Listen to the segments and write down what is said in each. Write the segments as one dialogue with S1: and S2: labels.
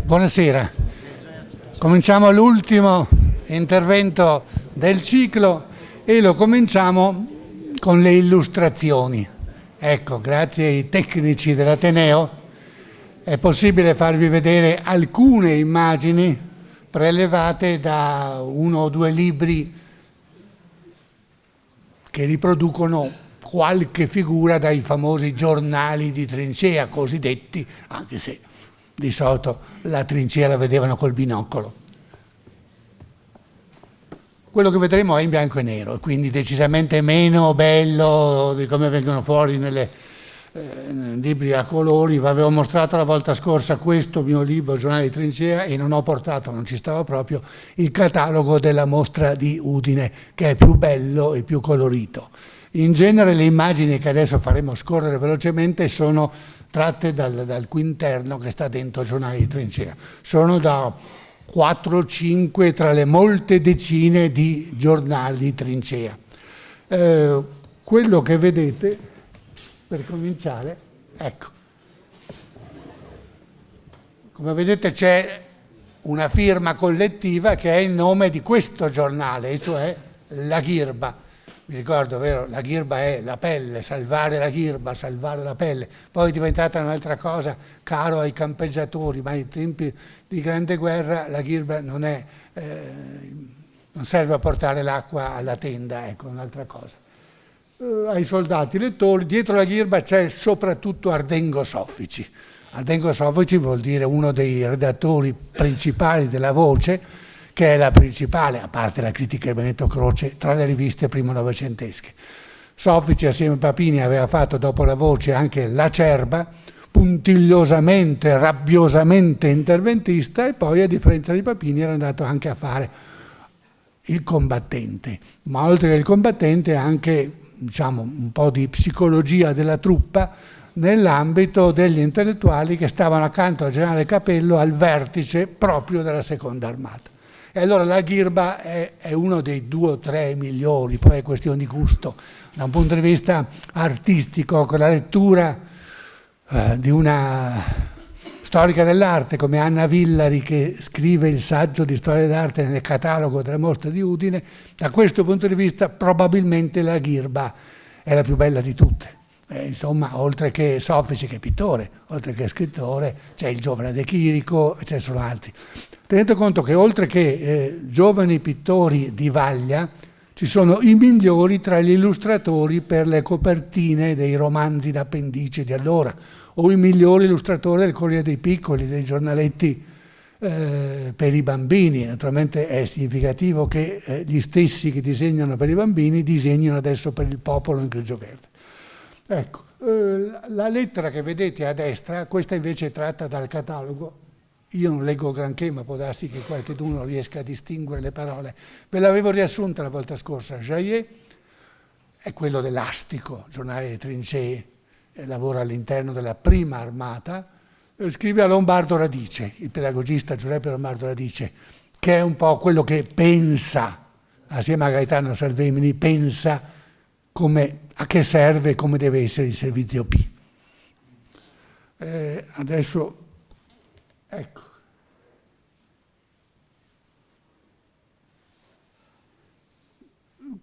S1: Buonasera. Cominciamo l'ultimo intervento del ciclo e lo cominciamo con le illustrazioni. Ecco, grazie ai tecnici dell'Ateneo è possibile farvi vedere alcune immagini prelevate da uno o due libri che riproducono qualche figura dai famosi giornali di trincea, cosiddetti, anche se di solito la trincea la vedevano col binocolo. Quello che vedremo è in bianco e nero, quindi decisamente meno bello di come vengono fuori nei libri a colori. Vi avevo mostrato la volta scorsa questo mio libro, Giornale di trincea, e non ho portato, non ci stava proprio, il catalogo della mostra di Udine, che è più bello e più colorito. In genere le immagini che adesso faremo scorrere velocemente sono tratte dal quinterno che sta dentro il Giornale di trincea. Sono da 4 o 5 tra le molte decine di giornali di trincea. Quello che vedete, per cominciare, ecco. Come vedete c'è una firma collettiva che è il nome di questo giornale, e cioè La Ghirba. Mi ricordo, vero? La ghirba è la pelle, salvare la ghirba, salvare la pelle. Poi è diventata un'altra cosa, caro ai campeggiatori, ma ai tempi di grande guerra la ghirba non serve a portare l'acqua alla tenda, ecco, un'altra cosa. Ai soldati lettori, dietro la ghirba c'è soprattutto Ardengo Soffici. Ardengo Soffici vuol dire uno dei redattori principali della Voce, che è la principale, a parte la critica di Benedetto Croce, tra le riviste primo novecentesche. Soffici assieme a Papini aveva fatto dopo la Voce anche L'Acerba, puntigliosamente, rabbiosamente interventista, e poi a differenza di Papini era andato anche a fare Il Combattente, ma oltre che Il Combattente anche, diciamo, un po' di psicologia della truppa nell'ambito degli intellettuali che stavano accanto al generale Capello al vertice proprio della Seconda Armata. E allora la ghirba è uno dei 2 o 3 migliori, poi è questione di gusto. Da un punto di vista artistico, con la lettura di una storica dell'arte come Anna Villari, che scrive il saggio di storia dell'arte nel catalogo della mostra di Udine, da questo punto di vista probabilmente la ghirba è la più bella di tutte. Insomma, oltre che Soffici, che è pittore, oltre che scrittore, c'è il giovane De Chirico, e ce ne sono altri. Tenete conto che oltre che giovani pittori di vaglia, ci sono i migliori tra gli illustratori per le copertine dei romanzi d'appendice di allora, o i migliori illustratori del Corriere dei Piccoli, dei giornaletti per i bambini. Naturalmente è significativo che gli stessi che disegnano per i bambini disegnino adesso per il popolo in grigio verde. Ecco, la lettera che vedete a destra, questa invece è tratta dal catalogo. Io non leggo granché, ma può darsi che qualcuno riesca a distinguere le parole. Ve l'avevo riassunta la volta scorsa. Jaillet è quello dell'Astico, giornale di trincee, lavora all'interno della prima armata, scrive a Lombardo Radice, il pedagogista Giuseppe Lombardo Radice, che è un po' quello che pensa, assieme a Gaetano Salvemini, pensa a che serve e come deve essere il servizio P. Adesso, ecco.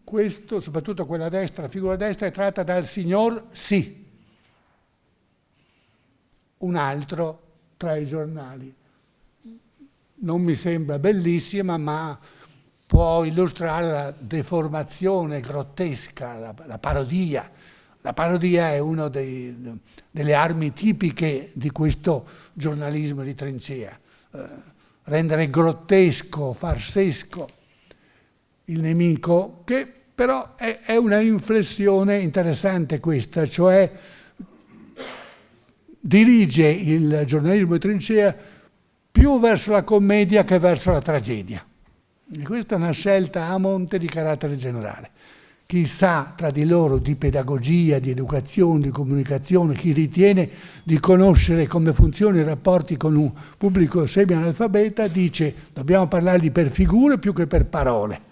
S1: Questo, soprattutto quella a destra, la figura a destra, è tratta dal signor Sì, un altro tra i giornali. Non mi sembra bellissima, ma può illustrare la deformazione grottesca, la parodia. La parodia è una delle armi tipiche di questo giornalismo di trincea. Rendere grottesco, farsesco il nemico, che però è una inflessione interessante questa, cioè dirige il giornalismo di trincea più verso la commedia che verso la tragedia. E questa è una scelta a monte di carattere generale. Chi sa tra di loro di pedagogia, di educazione, di comunicazione, chi ritiene di conoscere come funzionano i rapporti con un pubblico semi-analfabeta, dice dobbiamo parlargli per figure più che per parole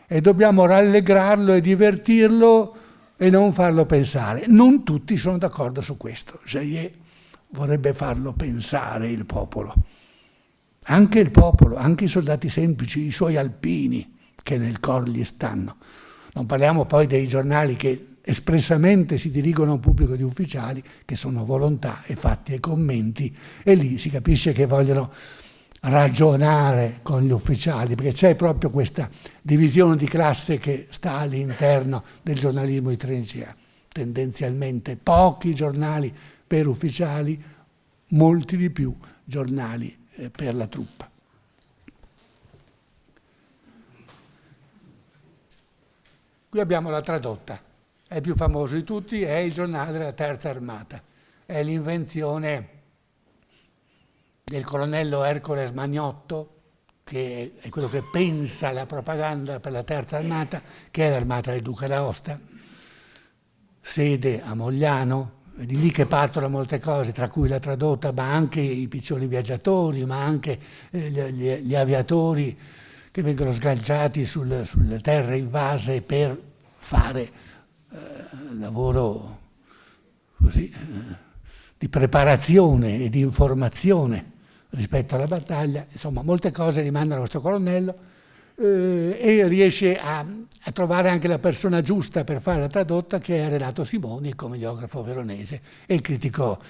S1: e dobbiamo rallegrarlo e divertirlo e non farlo pensare. Non tutti sono d'accordo su questo. Jaillet vorrebbe farlo pensare il popolo. anche il popolo, anche i soldati semplici, i suoi alpini che nel cor gli stanno. Non parliamo poi dei giornali che espressamente si dirigono a un pubblico di ufficiali che sono volontà e fatti e commenti, e lì si capisce che vogliono ragionare con gli ufficiali, perché c'è proprio questa divisione di classe che sta all'interno del giornalismo di trincea. Tendenzialmente pochi giornali per ufficiali, molti di più giornali per la truppa. Qui abbiamo la tradotta, è il più famoso di tutti, è il giornale della Terza Armata, è l'invenzione del colonnello Ercoles Magnotto, che è quello che pensa la propaganda per la Terza Armata, che è l'armata del Duca d'Aosta, sede a Mogliano. È di lì che partono molte cose, tra cui la tradotta, ma anche i piccioli viaggiatori, ma anche gli aviatori che vengono sganciati sulle terre invase per fare lavoro così, di preparazione e di informazione rispetto alla battaglia. Insomma, molte cose rimandano a questo colonnello e riesce a trovare anche la persona giusta per fare la tradotta, che è Renato Simoni, il comediografo veronese e il critico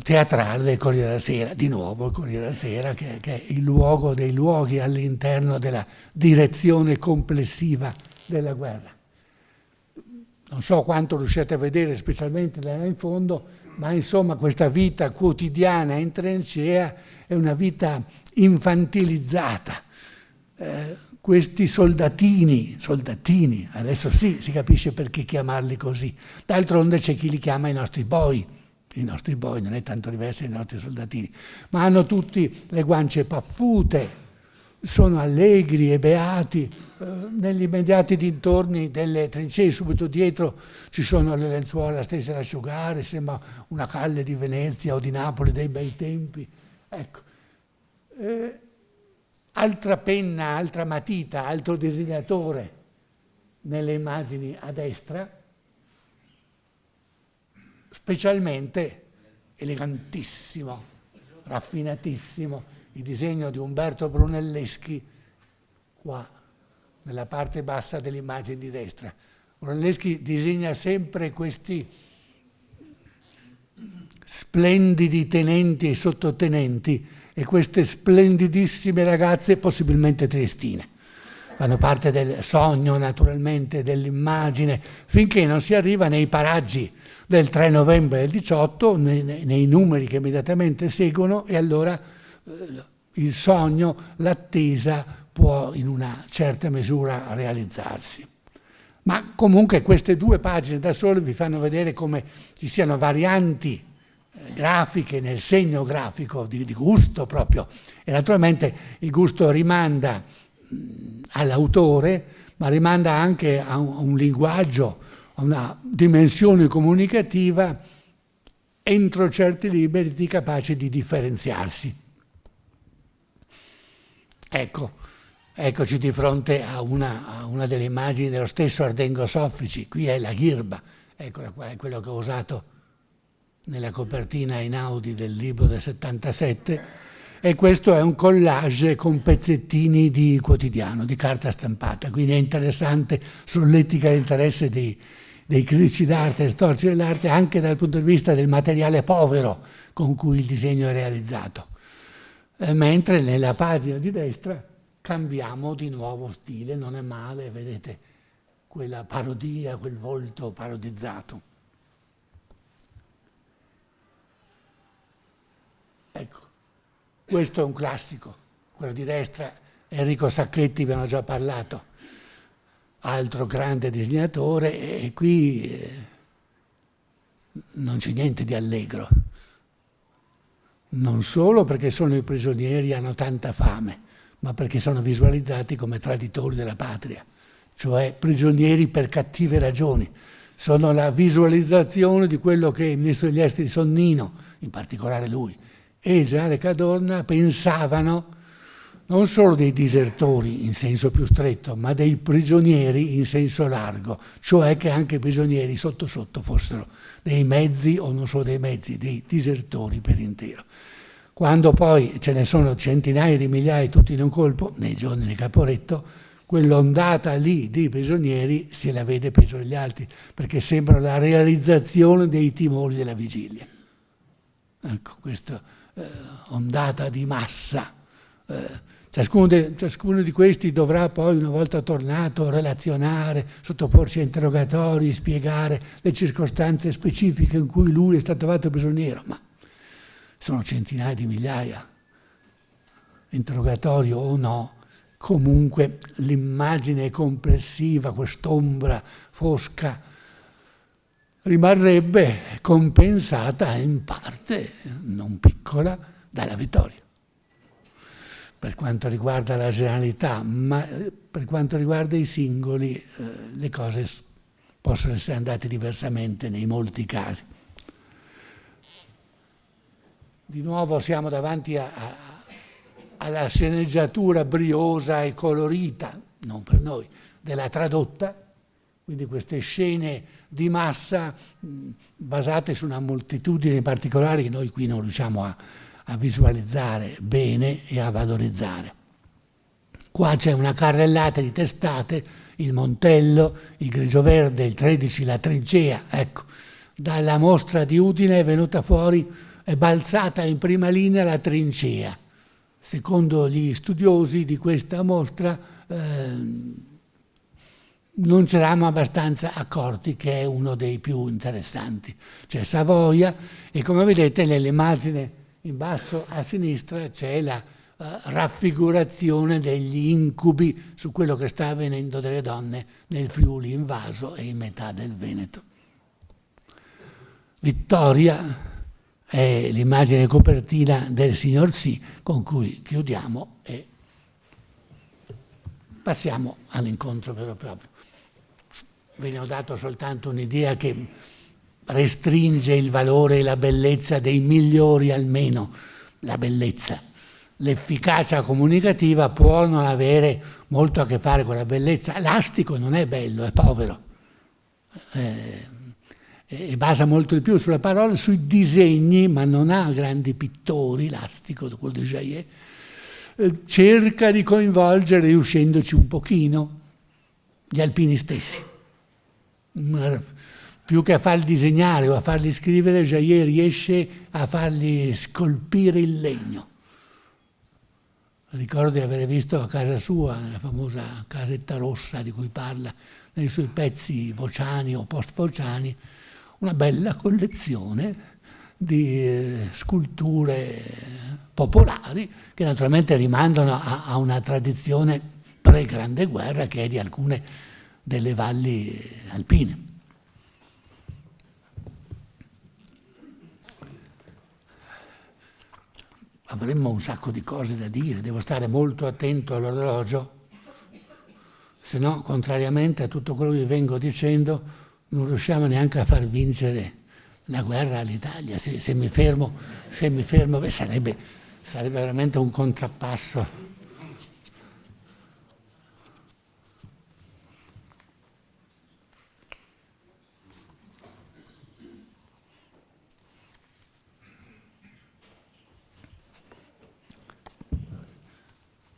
S1: teatrale del Corriere della Sera, di nuovo il Corriere della Sera, che è il luogo dei luoghi all'interno della direzione complessiva della guerra. Non so quanto riuscite a vedere, specialmente da là in fondo, ma insomma questa vita quotidiana in trincea è una vita infantilizzata. Questi soldatini, adesso sì, si capisce perché chiamarli così. D'altronde c'è chi li chiama i nostri boy non è tanto diverso dai nostri soldatini, ma hanno tutti le guance paffute, sono allegri e beati. Negli immediati dintorni delle trincee, subito dietro, ci sono le lenzuola stesse da asciugare, sembra una calle di Venezia o di Napoli dei bei tempi. Ecco. Altra penna, altra matita, altro disegnatore nelle immagini a destra, specialmente elegantissimo, raffinatissimo, il disegno di Umberto Brunelleschi qua nella parte bassa dell'immagine di destra. Brunelleschi disegna sempre questi splendidi tenenti e sottotenenti e queste splendidissime ragazze, possibilmente triestine. Fanno parte del sogno, naturalmente, dell'immagine, finché non si arriva nei paraggi del 3 novembre del 18, nei numeri che immediatamente seguono, e allora il sogno, l'attesa può in una certa misura realizzarsi. Ma comunque queste due pagine da sole vi fanno vedere come ci siano varianti grafiche nel segno grafico di gusto proprio, e naturalmente il gusto rimanda all'autore, ma rimanda anche a un linguaggio, a una dimensione comunicativa entro certi limiti capaci di differenziarsi. Eccoci di fronte a una delle immagini dello stesso Ardengo Soffici. Qui è la ghirba, eccola qua, è quello che ho usato nella copertina Einaudi del libro del 77, e questo è un collage con pezzettini di quotidiano, di carta stampata, quindi è interessante, solletica l'interesse dei critici d'arte e storici dell'arte anche dal punto di vista del materiale povero con cui il disegno è realizzato. Mentre nella pagina di destra cambiamo di nuovo stile, non è male, vedete quella parodia, quel volto parodizzato. Ecco, questo è un classico, quello di destra, Enrico Sacchetti, ve ne ho già parlato, altro grande disegnatore, e qui non c'è niente di allegro, non solo perché sono i prigionieri e hanno tanta fame, ma perché sono visualizzati come traditori della patria, cioè prigionieri per cattive ragioni. Sono la visualizzazione di quello che il ministro degli esteri Sonnino, in particolare lui, e il generale Cadorna pensavano non solo dei disertori in senso più stretto, ma dei prigionieri in senso largo, cioè che anche i prigionieri sotto sotto fossero dei mezzi, o non solo dei mezzi, dei disertori per intero. Quando poi ce ne sono centinaia di migliaia tutti in un colpo, nei giorni di Caporetto, quell'ondata lì di prigionieri se la vede peggio degli altri, perché sembra la realizzazione dei timori della vigilia. Ecco, questa ondata di massa. Ciascuno di questi dovrà poi, una volta tornato, relazionare, sottoporsi a interrogatori, spiegare le circostanze specifiche in cui lui è stato fatto prigioniero, ma sono centinaia di migliaia, interrogatorio o no, comunque l'immagine complessiva, quest'ombra fosca, rimarrebbe compensata in parte, non piccola, dalla vittoria. Per quanto riguarda la generalità, ma per quanto riguarda i singoli, le cose possono essere andate diversamente nei molti casi. Di nuovo siamo davanti alla sceneggiatura briosa e colorita, non per noi, della tradotta, quindi queste scene di massa basate su una moltitudine particolare che noi qui non riusciamo a visualizzare bene e a valorizzare. Qua c'è una carrellata di testate, il Montello, il Grigio Verde, il 13, la Trincea, ecco, dalla mostra di Udine è venuta fuori, è balzata in prima linea la Trincea. Secondo gli studiosi di questa mostra non ci eravamo abbastanza accorti che è uno dei più interessanti. C'è Savoia e come vedete nell'immagine in basso a sinistra c'è la raffigurazione degli incubi su quello che sta avvenendo delle donne nel Friuli invaso e in metà del Veneto. Vittoria è l'immagine copertina del signor Sì, con cui chiudiamo e passiamo all'incontro vero e proprio. Ve ne ho dato soltanto un'idea che restringe il valore e la bellezza dei migliori, almeno la bellezza. L'efficacia comunicativa può non avere molto a che fare con la bellezza. L'astico non è bello, è povero. E basa molto di più sulle parole, sui disegni, ma non ha grandi pittori, l'astico, quello di Jaillet. Cerca di coinvolgere, riuscendoci un pochino, gli alpini stessi. Più che a farli disegnare o a farli scrivere, Jaillet riesce a farli scolpire il legno. Ricordo di aver visto a casa sua, nella famosa casetta rossa di cui parla, nei suoi pezzi vociani o post-vociani, una bella collezione di sculture popolari che naturalmente rimandano a una tradizione pre-Grande Guerra che è di alcune delle valli alpine. Avremmo un sacco di cose da dire, devo stare molto attento all'orologio, se no, contrariamente a tutto quello che vengo dicendo, non riusciamo neanche a far vincere la guerra all'Italia. Se mi fermo, beh, sarebbe veramente un contrappasso.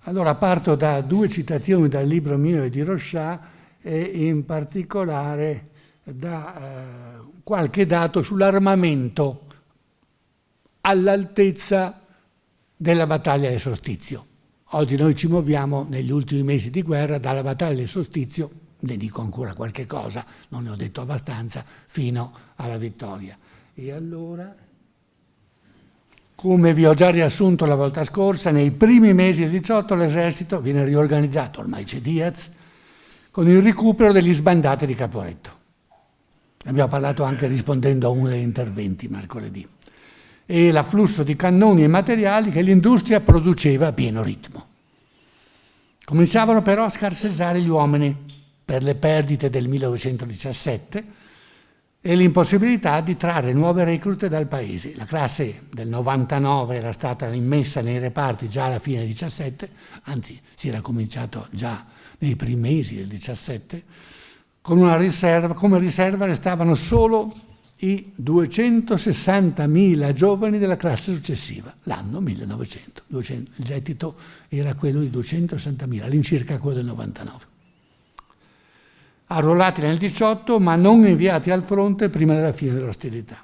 S1: Allora parto da due citazioni dal libro mio e di Rochat e in particolare da qualche dato sull'armamento all'altezza della battaglia del Solstizio. Oggi noi ci muoviamo negli ultimi mesi di guerra dalla battaglia del Solstizio, ne dico ancora qualche cosa, non ne ho detto abbastanza, fino alla vittoria. E allora, come vi ho già riassunto la volta scorsa, nei primi mesi del 18 l'esercito viene riorganizzato, ormai c'è Diaz, con il recupero degli sbandati di Caporetto. Abbiamo parlato anche rispondendo a uno degli interventi mercoledì. E l'afflusso di cannoni e materiali che l'industria produceva a pieno ritmo. Cominciavano però a scarseggiare gli uomini per le perdite del 1917 e l'impossibilità di trarre nuove reclute dal paese. La classe del 99 era stata immessa nei reparti già alla fine del 17, anzi si era cominciato già nei primi mesi del 17, con una riserva, come riserva restavano solo i 260.000 giovani della classe successiva, l'anno 1900. Il gettito era quello di 260.000, all'incirca quello del 99. Arruolati nel 18, ma non inviati al fronte prima della fine delle ostilità.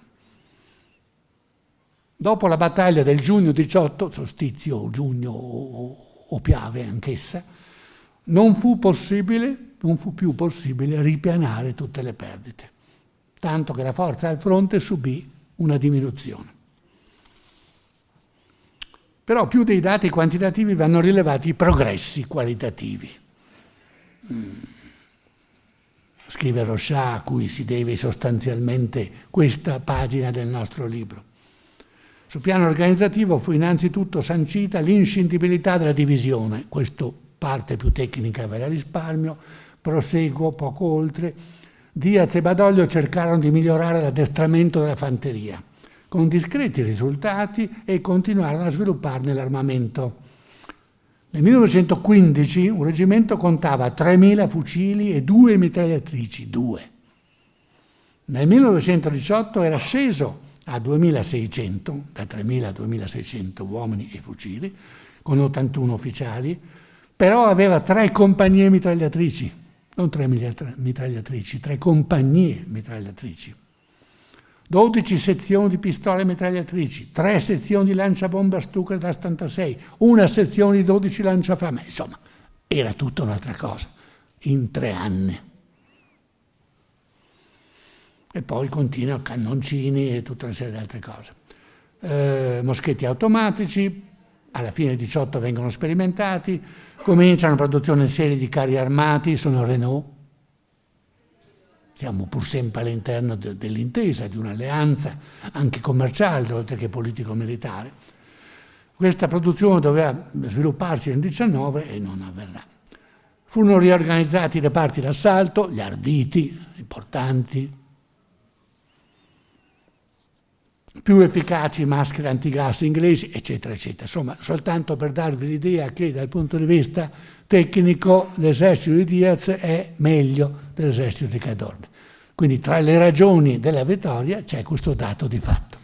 S1: Dopo la battaglia del giugno 18, solstizio o giugno o Piave anch'essa, non fu più possibile ripianare tutte le perdite, tanto che la forza al fronte subì una diminuzione. Però più dei dati quantitativi vanno rilevati i progressi qualitativi. Scrive Rochat, a cui si deve sostanzialmente questa pagina del nostro libro. Sul piano organizzativo fu innanzitutto sancita l'inscindibilità della divisione, questo parte più tecnica ve la risparmio, proseguo poco oltre. Diaz e Badoglio cercarono di migliorare l'addestramento della fanteria, con discreti risultati, e continuarono a svilupparne l'armamento. Nel 1915 un reggimento contava 3.000 fucili e 2 mitragliatrici, 2. Nel 1918 era sceso a 2.600, da 3.000 a 2.600 uomini e fucili, con 81 ufficiali, però aveva 3 compagnie mitragliatrici, non 3 mitragliatrici, 3 compagnie mitragliatrici, 12 sezioni di pistole mitragliatrici, 3 sezioni di lanciabombe Stuka da 76, una sezione di 12 lanciafiamme, insomma, era tutta un'altra cosa, in 3 anni. E poi continua cannoncini e tutta una serie di altre cose. Moschetti automatici, alla fine del 18 vengono sperimentati, cominciano la produzione in serie di carri armati, sono Renault. Siamo pur sempre all'interno dell'intesa, di un'alleanza anche commerciale, oltre che politico-militare. Questa produzione doveva svilupparsi nel 19 e non avverrà. Furono riorganizzati i reparti d'assalto, gli arditi, importanti, più efficaci maschere antigas inglesi, eccetera, eccetera. Insomma, soltanto per darvi l'idea che dal punto di vista tecnico l'esercito di Diaz è meglio dell'esercito di Cadorna. Quindi tra le ragioni della vittoria c'è questo dato di fatto.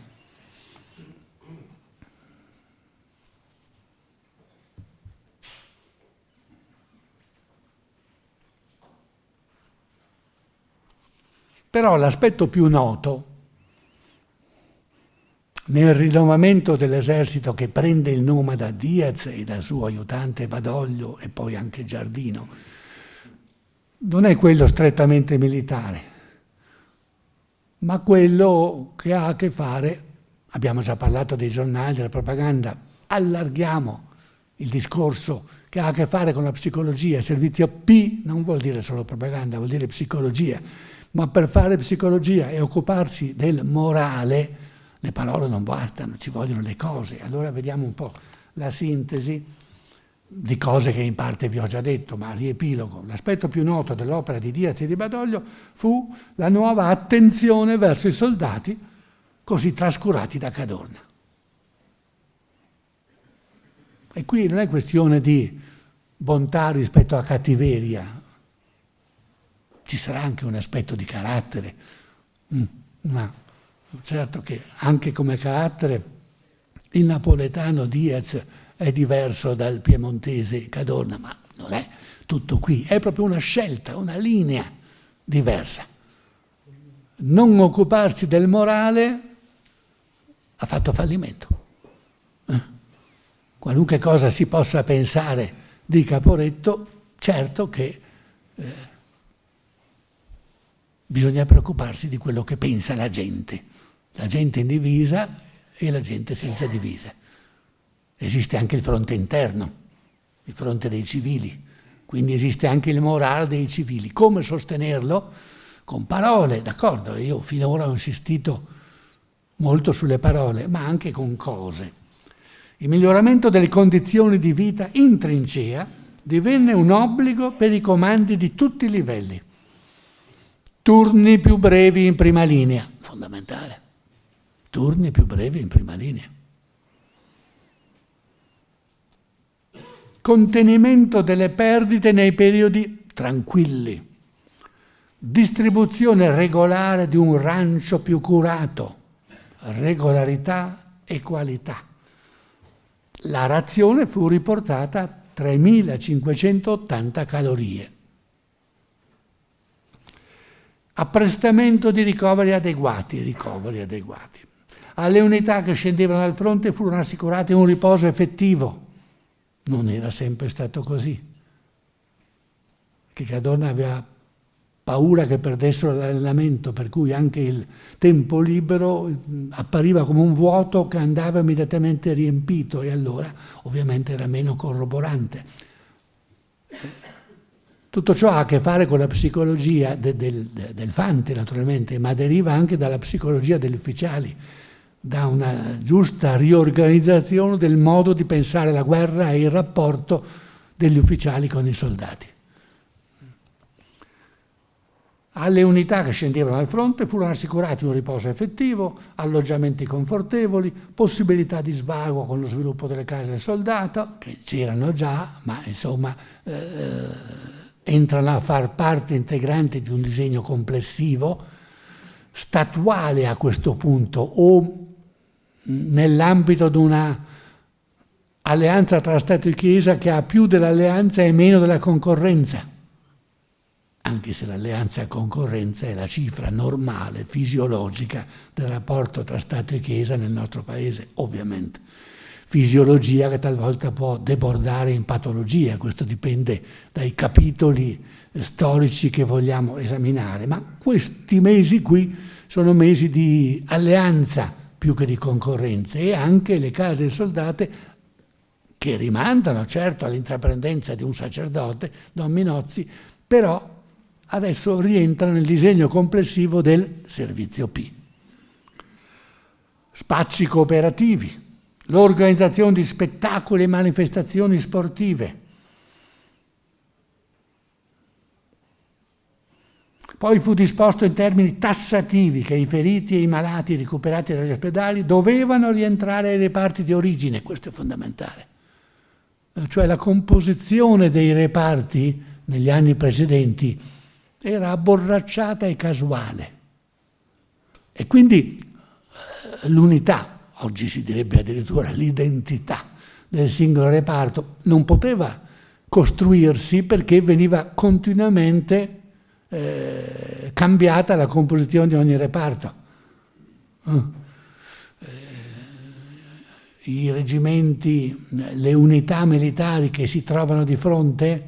S1: Però l'aspetto più noto nel rinnovamento dell'esercito, che prende il nome da Diaz e dal suo aiutante Badoglio e poi anche Giardino, non è quello strettamente militare, ma quello che ha a che fare, abbiamo già parlato dei giornali, della propaganda, allarghiamo il discorso, che ha a che fare con la psicologia. Il servizio P non vuol dire solo propaganda, vuol dire psicologia, ma per fare psicologia e occuparsi del morale, le parole non bastano, ci vogliono le cose. Allora vediamo un po' la sintesi di cose che in parte vi ho già detto, ma riepilogo. L'aspetto più noto dell'opera di Diaz e di Badoglio fu la nuova attenzione verso i soldati così trascurati da Cadorna. E qui non è questione di bontà rispetto a cattiveria, ci sarà anche un aspetto di carattere, ma certo che anche come carattere il napoletano Diaz è diverso dal piemontese Cadorna, ma non è tutto qui, è proprio una scelta, una linea diversa. Non occuparsi del morale ha fatto fallimento. Qualunque cosa si possa pensare di Caporetto, certo che bisogna preoccuparsi di quello che pensa la gente in divisa e la gente senza divisa. Esiste anche il fronte interno, il fronte dei civili, quindi esiste anche il morale dei civili. Come sostenerlo? Con parole, d'accordo, io finora ho insistito molto sulle parole, ma anche con cose. Il miglioramento delle condizioni di vita in trincea divenne un obbligo per i comandi di tutti i livelli. Turni più brevi in prima linea, fondamentale. Turni più brevi in prima linea. Contenimento delle perdite nei periodi tranquilli. distribuzione regolare di un rancio più curato, regolarità e qualità. La razione fu riportata a 3.580 calorie. Apprestamento di ricoveri adeguati. Alle unità che scendevano dal fronte furono assicurati un riposo effettivo. Non era sempre stato così. Che Cadorna aveva paura che perdessero l'allenamento, per cui anche il tempo libero appariva come un vuoto che andava immediatamente riempito, e allora ovviamente era meno corroborante. Tutto ciò ha a che fare con la psicologia del Fante, naturalmente, ma deriva anche dalla psicologia degli ufficiali, da una giusta riorganizzazione del modo di pensare la guerra e il rapporto degli ufficiali con i soldati. Alle unità che scendevano dal fronte furono assicurati un riposo effettivo, alloggiamenti confortevoli, possibilità di svago con lo sviluppo delle case del soldato, che c'erano già, ma insomma entrano a far parte integrante di un disegno complessivo, statuale a questo punto, o nell'ambito di una alleanza tra Stato e Chiesa che ha più dell'alleanza e meno della concorrenza, anche se l'alleanza e concorrenza è la cifra normale, fisiologica del rapporto tra Stato e Chiesa nel nostro paese, ovviamente. Fisiologia che talvolta può debordare in patologia, questo dipende dai capitoli storici che vogliamo esaminare, ma questi mesi qui sono mesi di alleanza più che di concorrenza, e anche le case soldate, che rimandano certo all'intraprendenza di un sacerdote, Don Minozzi, però adesso rientrano nel disegno complessivo del servizio P. Spacci cooperativi, l'organizzazione di spettacoli e manifestazioni sportive. Poi fu disposto in termini tassativi che i feriti e i malati recuperati dagli ospedali dovevano rientrare ai reparti di origine, questo è fondamentale. Cioè la composizione dei reparti negli anni precedenti era abborracciata e casuale. E quindi l'unità, oggi si direbbe addirittura l'identità del singolo reparto, non poteva costruirsi perché veniva continuamente cambiata la composizione di ogni reparto. I reggimenti, le unità militari che si trovano di fronte,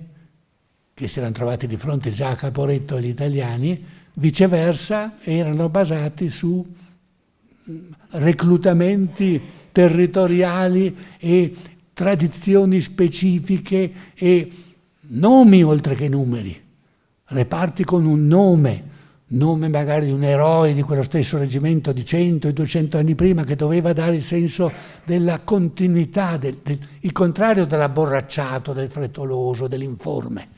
S1: che si erano trovati di fronte già a Caporetto agli italiani, viceversa erano basati su reclutamenti territoriali e tradizioni specifiche e nomi oltre che numeri, reparti con un nome magari di un eroe di quello stesso reggimento di 100 e 200 anni prima, che doveva dare il senso della continuità, il contrario dell'abborracciato, del frettoloso, dell'informe.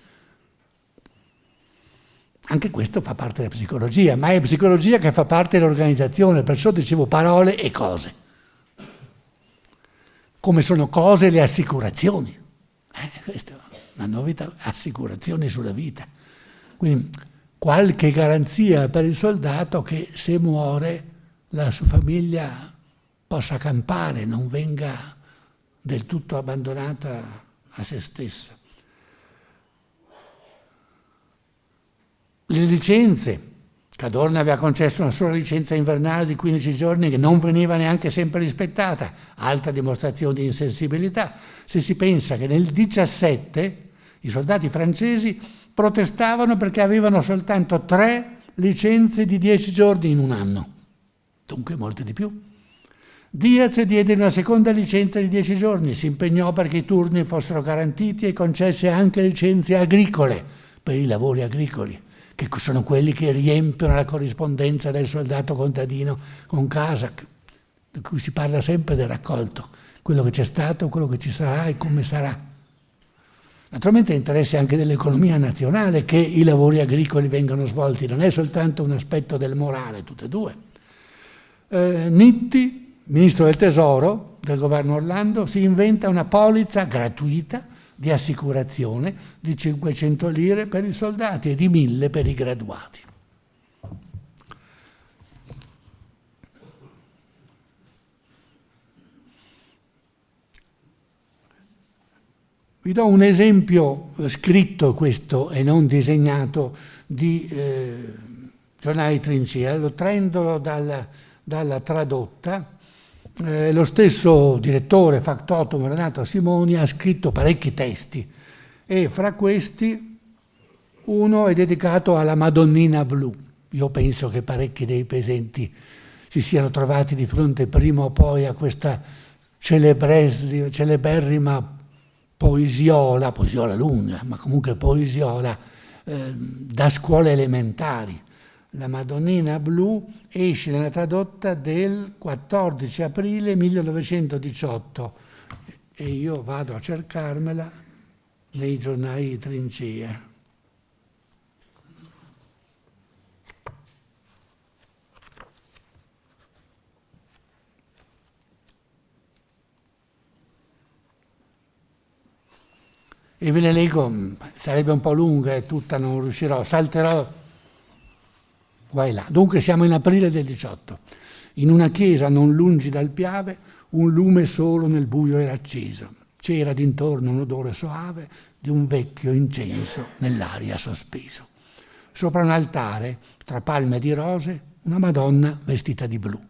S1: Anche questo fa parte della psicologia, ma è psicologia che fa parte dell'organizzazione, perciò dicevo parole e cose. Come sono cose le assicurazioni. Questa è una novità, assicurazioni sulla vita. Quindi qualche garanzia per il soldato che se muore la sua famiglia possa campare, non venga del tutto abbandonata a se stessa. Le licenze. Cadorna aveva concesso una sola licenza invernale di 15 giorni che non veniva neanche sempre rispettata, altra dimostrazione di insensibilità, se si pensa che nel 17 i soldati francesi protestavano perché avevano soltanto 3 licenze di 10 giorni in un anno, dunque molte di più. Diaz diede una seconda licenza di 10 giorni, si impegnò perché i turni fossero garantiti e concesse anche licenze agricole per i lavori agricoli, che sono quelli che riempiono la corrispondenza del soldato contadino con casa, di cui si parla sempre del raccolto, quello che c'è stato, quello che ci sarà e come sarà. Naturalmente è interesse anche dell'economia nazionale che i lavori agricoli vengano svolti, non è soltanto un aspetto del morale, tutte e due. Nitti, ministro del Tesoro del governo Orlando, si inventa una polizza gratuita di assicurazione, di 500 lire per i soldati e di 1000 per i graduati. Vi do un esempio scritto questo e non disegnato di giornale di trincea, lo prendo dalla tradotta. Lo stesso direttore factotum Renato Simoni ha scritto parecchi testi e fra questi uno è dedicato alla Madonnina blu. Io penso che parecchi dei presenti si siano trovati di fronte prima o poi a questa celeberrima poesiola lunga, ma comunque poesiola da scuole elementari. La Madonnina blu esce nella tradotta del 14 aprile 1918 e io vado a cercarmela nei giornali di trincea. E ve le leggo, sarebbe un po' lunga e tutta non riuscirò, salterò qua e là. Dunque siamo in aprile del 18. In una chiesa non lungi dal Piave, un lume solo nel buio era acceso. C'era d'intorno un odore soave di un vecchio incenso nell'aria sospeso. Sopra un altare, tra palme di rose, una Madonna vestita di blu.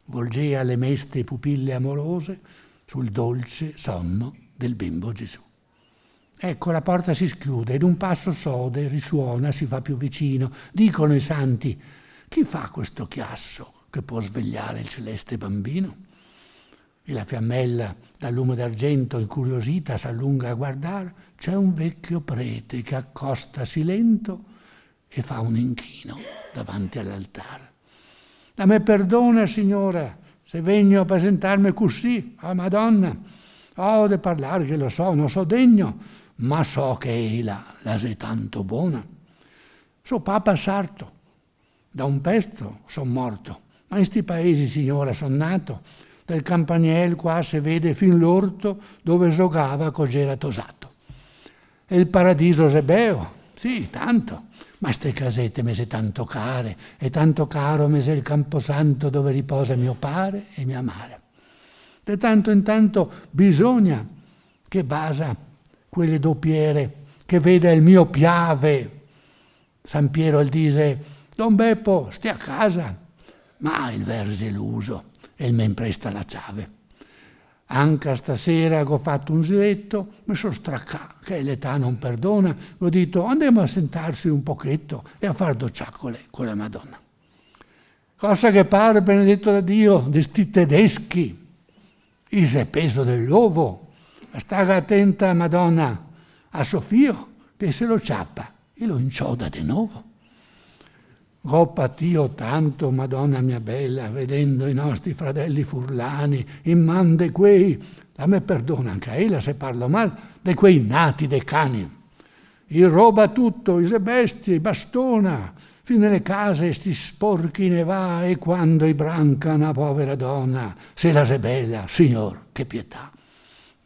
S1: Volgea le meste pupille amorose sul dolce sonno del bimbo Gesù. Ecco, la porta si schiude ed un passo sode risuona, si fa più vicino. Dicono i santi: chi fa questo chiasso che può svegliare il celeste bambino? E la fiammella dal lume d'argento incuriosita s'allunga a guardare. C'è un vecchio prete che accostasi lento e fa un inchino davanti all'altare. La me perdona, signora, se vengo a presentarmi così a Madonna. Ho de parlare che lo so, non so degno, ma so che ella la sei tanto buona. So Papa Sarto, da un pezzo son morto, ma in sti paesi, signora, son nato. Del campaniel qua si vede fin l'orto dove giocava cog'era tosato. E il paradiso se beo, sì, tanto, ma ste casette me se tanto care, e tanto caro me se il camposanto dove riposa mio pare e mia mare. De tanto in tanto bisogna che basa quelle doppiere, che veda il mio Piave. San Piero il dice: Don Beppo, stia a casa, ma il versi l'uso e il men presta la chiave. Anche stasera ho fatto un giretto, mi sono straccato, che l'età non perdona, ho detto andiamo a sentarsi un pochetto e a far docciacole con la Madonna. Cosa che pare, benedetto da Dio, di sti tedeschi, il peso dell'uovo. Staga attenta, Madonna, a Sofio, che se lo ciappa e lo incioda di nuovo. Ho patio tanto, Madonna mia bella, vedendo i nostri fratelli furlani, in man de quei, la me perdona anche a ella se parlo mal, de quei nati de cani. Il roba tutto, i bestie, i bastona, fin nelle case sti sporchi ne va, e quando i branca una povera donna, se la se bella, signor, che pietà.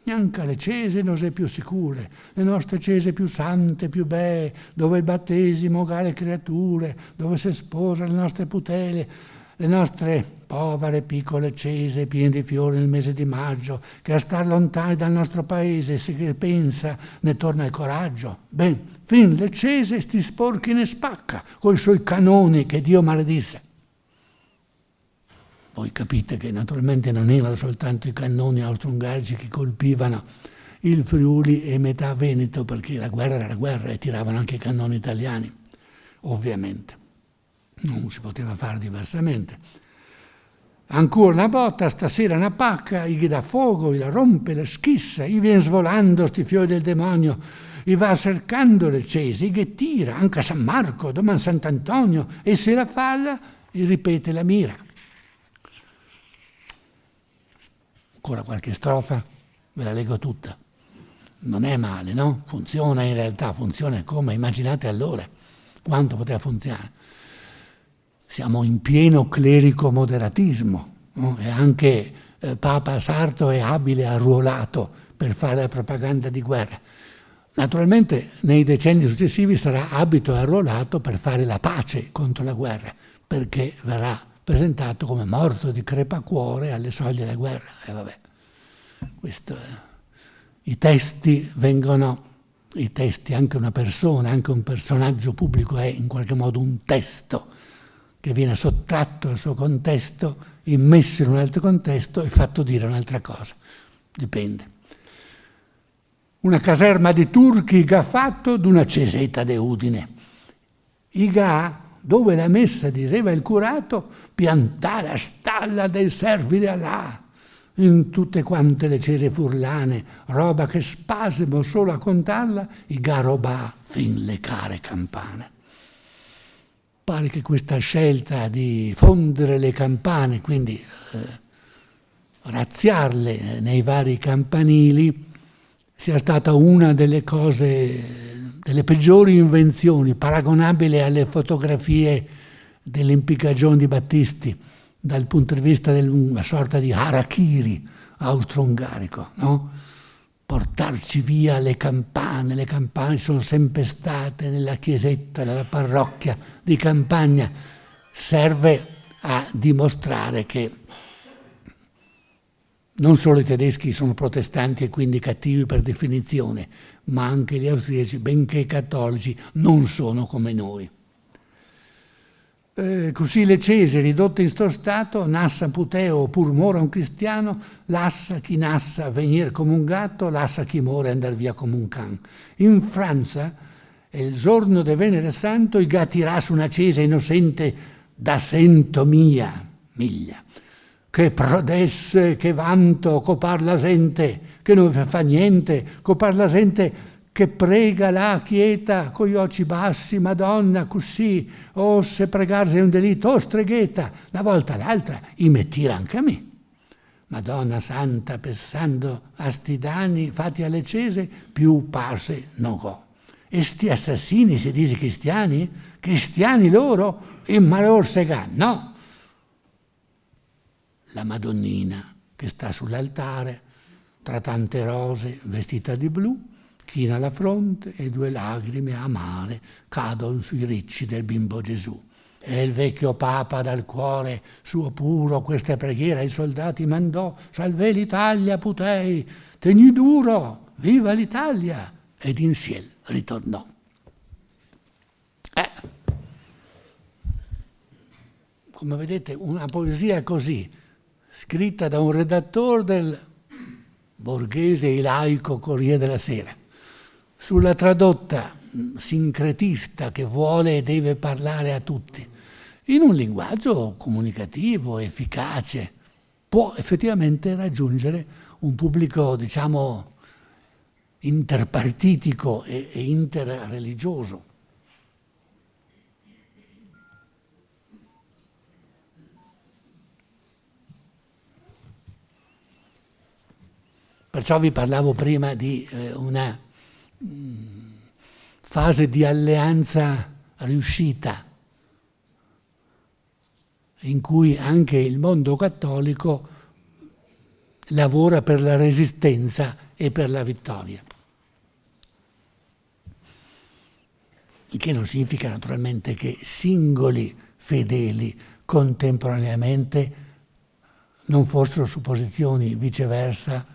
S1: Neanche le cese non sei più sicure, le nostre cese più sante, più be, dove il battesimo ga le creature, dove si sposa le nostre putele, le nostre povere piccole cese piene di fiori nel mese di maggio, che a star lontani dal nostro paese, se che pensa, ne torna il coraggio. Ben, fin le cese sti sporchi ne spacca, coi suoi canoni che Dio maledisse. Voi capite che naturalmente non erano soltanto i cannoni austro-ungarici che colpivano il Friuli e metà Veneto, perché la guerra era la guerra e tiravano anche i cannoni italiani, ovviamente. Non si poteva fare diversamente. Ancora una botta, stasera una pacca, gli dà fuoco, gli la rompe, la schissa, gli viene svolando sti fiori del demonio, gli va cercando le cese, gli tira, anche a San Marco, domani Sant'Antonio, e se la falla, gli ripete la mira. Ancora qualche strofa, ve la leggo tutta. Non è male, no? Funziona in realtà, funziona come? Immaginate allora quanto poteva funzionare. Siamo in pieno clerico moderatismo, no? E anche Papa Sarto è abile arruolato per fare la propaganda di guerra. Naturalmente nei decenni successivi sarà abito e arruolato per fare la pace contro la guerra, perché verrà presentato come morto di crepacuore alle soglie della guerra. E vabbè, questo, i testi, anche una persona, anche un personaggio pubblico è in qualche modo un testo che viene sottratto al suo contesto, immesso in un altro contesto e fatto dire un'altra cosa. Dipende. Una caserma di turchi ga fatto d'una ceseta de Udine. I ga, dove la messa diceva il curato, piantà la stalla del servi di Allah. In tutte quante le cese furlane, roba che spasimo solo a contarla, i ga robà fin le care campane. Pare che questa scelta di fondere le campane, quindi razziarle nei vari campanili, sia stata una delle cose, delle peggiori invenzioni, paragonabile alle fotografie dell'impiccagione di Battisti, dal punto di vista di una sorta di harakiri austro-ungarico, no? Portarci via le campane sono sempre state nella chiesetta, nella parrocchia di campagna, serve a dimostrare che non solo i tedeschi sono protestanti e quindi cattivi per definizione, ma anche gli austriaci, benché cattolici, non sono come noi. Così le cese, ridotte in sto stato, nassa puteo pur mora un cristiano, lassa chi nassa venir come un gatto, lassa chi muore andar via come un can. In Francia, il giorno del Venere Santo, i gattirà su una cesa innocente da 100.000 miglia. Che prodesse, che vanto, copar la gente, che non fa niente, copar la gente che prega là quieta, con gli occhi bassi, Madonna, così, o se pregarsi è un delitto, o streghetta, una volta l'altra, i mettira anche a me. Madonna Santa, pensando a sti danni fatti alle cese, più pace non ho. E sti assassini si dice cristiani? Cristiani loro? E malor sega, no. La Madonnina che sta sull'altare, tra tante rose, vestita di blu, china la fronte e 2 lagrime amare cadono sui ricci del bimbo Gesù. E il vecchio Papa dal cuore suo puro questa preghiera ai soldati mandò: salve l'Italia, putei, tegni duro, viva l'Italia! Ed insiel ritornò. Come vedete, una poesia così, scritta da un redattore del borghese e laico Corriere della Sera, sulla tradotta sincretista che vuole e deve parlare a tutti, in un linguaggio comunicativo, efficace, può effettivamente raggiungere un pubblico, diciamo, interpartitico e interreligioso. Perciò vi parlavo prima di una fase di alleanza riuscita, in cui anche il mondo cattolico lavora per la resistenza e per la vittoria. Il che non significa naturalmente che singoli fedeli contemporaneamente non fossero su posizioni viceversa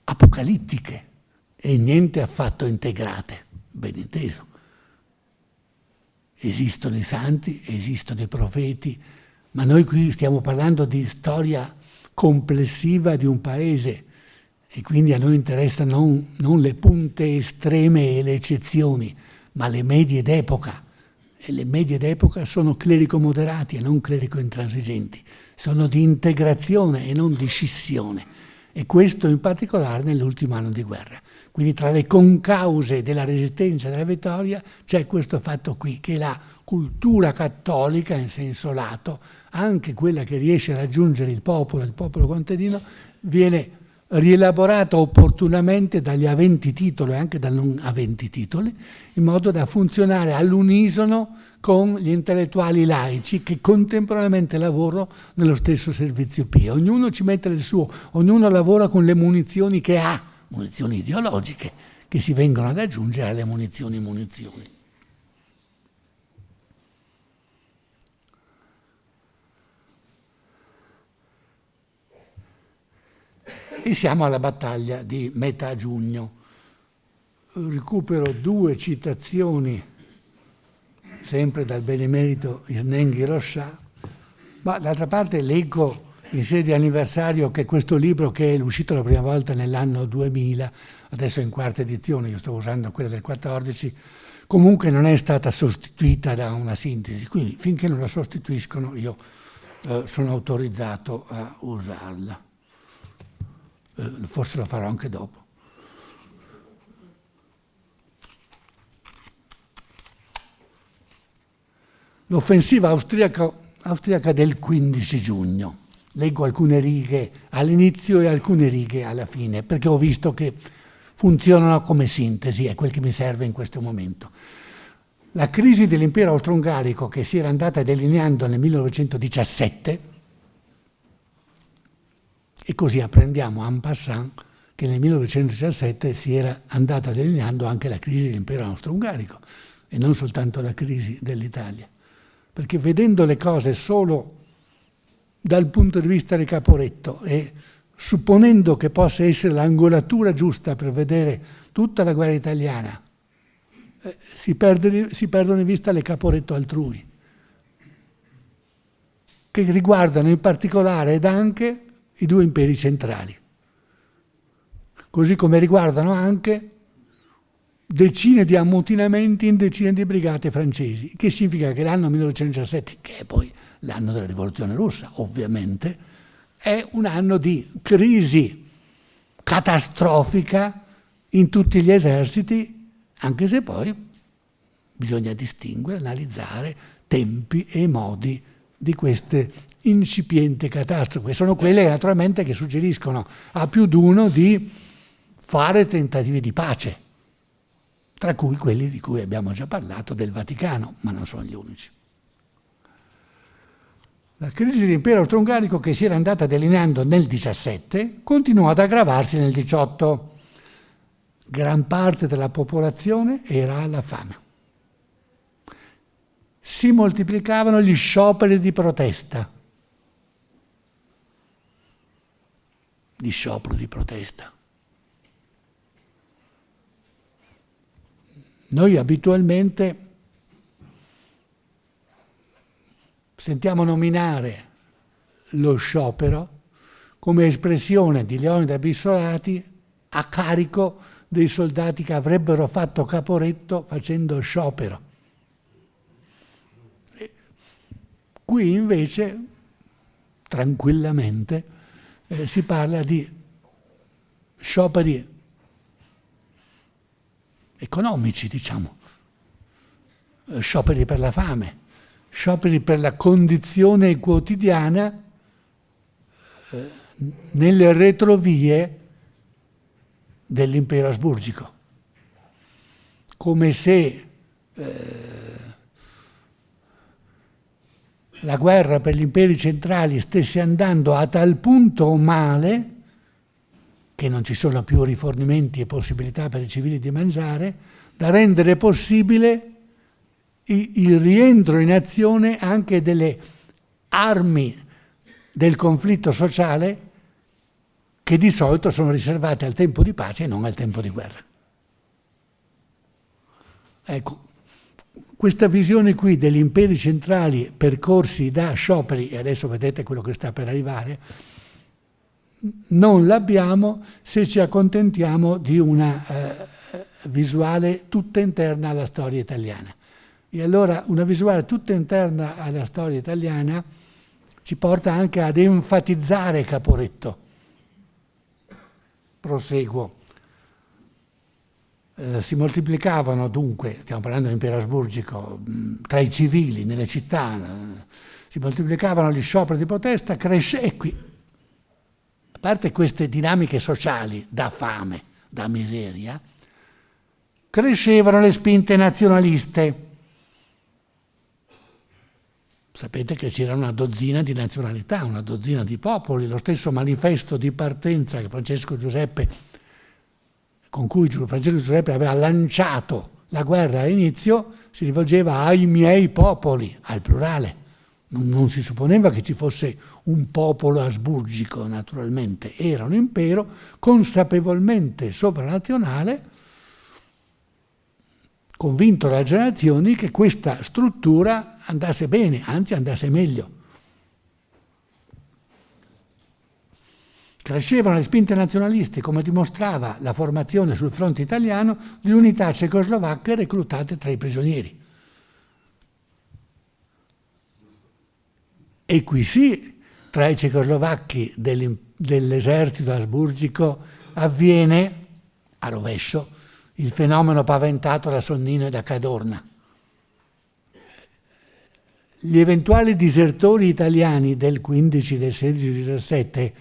S1: apocalittiche e niente affatto integrate, ben inteso. Esistono i santi, esistono i profeti, ma noi qui stiamo parlando di storia complessiva di un paese e quindi a noi interessa non le punte estreme e le eccezioni, ma le medie d'epoca. E le medie d'epoca sono clerico-moderati e non clerico-intransigenti, sono di integrazione e non di scissione. E questo in particolare nell'ultimo anno di guerra. Quindi tra le concause della resistenza e della vittoria c'è questo fatto qui, che la cultura cattolica in senso lato, anche quella che riesce a raggiungere il popolo contadino, viene rielaborata opportunamente dagli aventi titolo e anche dai non aventi titoli, in modo da funzionare all'unisono con gli intellettuali laici che contemporaneamente lavorano nello stesso servizio pio. Ognuno ci mette il suo, ognuno lavora con le munizioni che ha munizioni ideologiche che si vengono ad aggiungere alle munizioni. E siamo alla battaglia di metà giugno. Recupero 2 citazioni, sempre dal benemerito Isnenghi Rochas, ma d'altra parte leggo in sede di anniversario che questo libro, che è uscito la prima volta nell'anno 2000, adesso è in 4ª edizione, io sto usando quella del 14, comunque non è stata sostituita da una sintesi, quindi finché non la sostituiscono io sono autorizzato a usarla. Forse lo farò anche dopo. L'offensiva austriaca del 15 giugno. Leggo alcune righe all'inizio e alcune righe alla fine, perché ho visto che funzionano come sintesi, è quel che mi serve in questo momento. La crisi dell'impero austro-ungarico, che si era andata delineando nel 1917, e così apprendiamo en passant che nel 1917 si era andata delineando anche la crisi dell'impero austro-ungarico e non soltanto la crisi dell'Italia. Perché vedendo le cose solo dal punto di vista di Caporetto e supponendo che possa essere l'angolatura giusta per vedere tutta la guerra italiana, si perdono di vista le Caporetto altrui, che riguardano in particolare ed anche i 2 imperi centrali, così come riguardano anche decine di ammutinamenti in decine di brigate francesi, che significa che l'anno 1917, che è poi l'anno della rivoluzione russa, ovviamente, è un anno di crisi catastrofica in tutti gli eserciti, anche se poi bisogna distinguere, analizzare tempi e modi di queste incipienti catastrofi. Sono quelle naturalmente che suggeriscono a più di uno di fare tentativi di pace, tra cui quelli di cui abbiamo già parlato del Vaticano, ma non sono gli unici. La crisi dell'impero austro-ungarico, che si era andata delineando nel 17, continuò ad aggravarsi nel 18. Gran parte della popolazione era alla fame. Si moltiplicavano gli scioperi di protesta. Di sciopero di protesta. Noi abitualmente sentiamo nominare lo sciopero come espressione di leoni da bissolati a carico dei soldati che avrebbero fatto Caporetto facendo sciopero. Qui invece, tranquillamente, si parla di scioperi economici, diciamo, scioperi per la fame, scioperi per la condizione quotidiana nelle retrovie dell'impero asburgico, come se la guerra per gli imperi centrali stesse andando a tal punto male che non ci sono più rifornimenti e possibilità per i civili di mangiare, da rendere possibile il rientro in azione anche delle armi del conflitto sociale che di solito sono riservate al tempo di pace e non al tempo di guerra. Ecco, questa visione qui degli imperi centrali percorsi da scioperi, e adesso vedete quello che sta per arrivare, non l'abbiamo se ci accontentiamo di una visuale tutta interna alla storia italiana. E allora una visuale tutta interna alla storia italiana ci porta anche ad enfatizzare Caporetto. Proseguo. Si moltiplicavano dunque, stiamo parlando dell'impero asburgico, tra i civili, nelle città, si moltiplicavano gli scioperi di protesta, e qui, a parte queste dinamiche sociali da fame, da miseria, crescevano le spinte nazionaliste. Sapete che c'era una dozzina di nazionalità, una dozzina di popoli, lo stesso manifesto di partenza che Francesco Giuseppe con cui Francesco Giuseppe aveva lanciato la guerra all'inizio si rivolgeva ai miei popoli, al plurale. Non si supponeva che ci fosse un popolo asburgico, naturalmente. Era un impero consapevolmente sovranazionale, convinto dalle generazioni che questa struttura andasse bene, anzi andasse meglio. Crescevano le spinte nazionaliste, come dimostrava la formazione sul fronte italiano di unità cecoslovacche reclutate tra i prigionieri. E qui sì, tra i cecoslovacchi dell'esercito asburgico avviene, a rovescio, il fenomeno paventato da Sonnino e da Cadorna. Gli eventuali disertori italiani del 15, del 16, del 17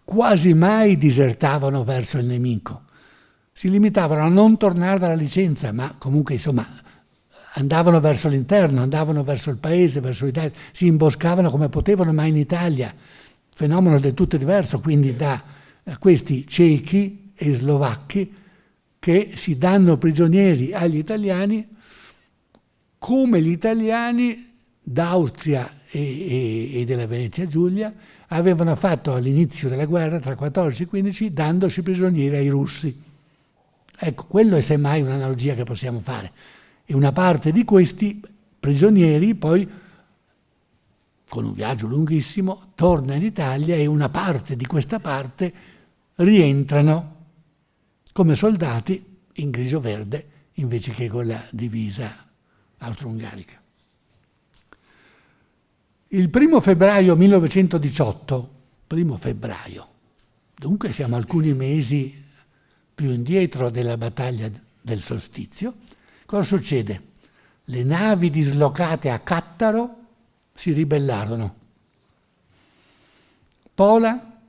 S1: quasi mai disertavano verso il nemico. Si limitavano a non tornare dalla licenza, ma comunque insomma andavano verso l'interno, andavano verso il paese, verso l'Italia, si imboscavano come potevano, ma in Italia. Fenomeno del tutto diverso, quindi da questi cechi e slovacchi che si danno prigionieri agli italiani come gli italiani d'Austria e della Venezia Giulia avevano fatto all'inizio della guerra tra 14 e 15 dandoci prigionieri ai russi. Ecco, quello è semmai un'analogia che possiamo fare. E una parte di questi prigionieri poi, con un viaggio lunghissimo, torna in Italia e una parte di questa parte rientrano come soldati in grigio-verde invece che con la divisa austro-ungarica. Il 1 febbraio 1918, dunque siamo alcuni mesi più indietro della battaglia del solstizio, cosa succede? Le navi dislocate a Cattaro si ribellarono. Pola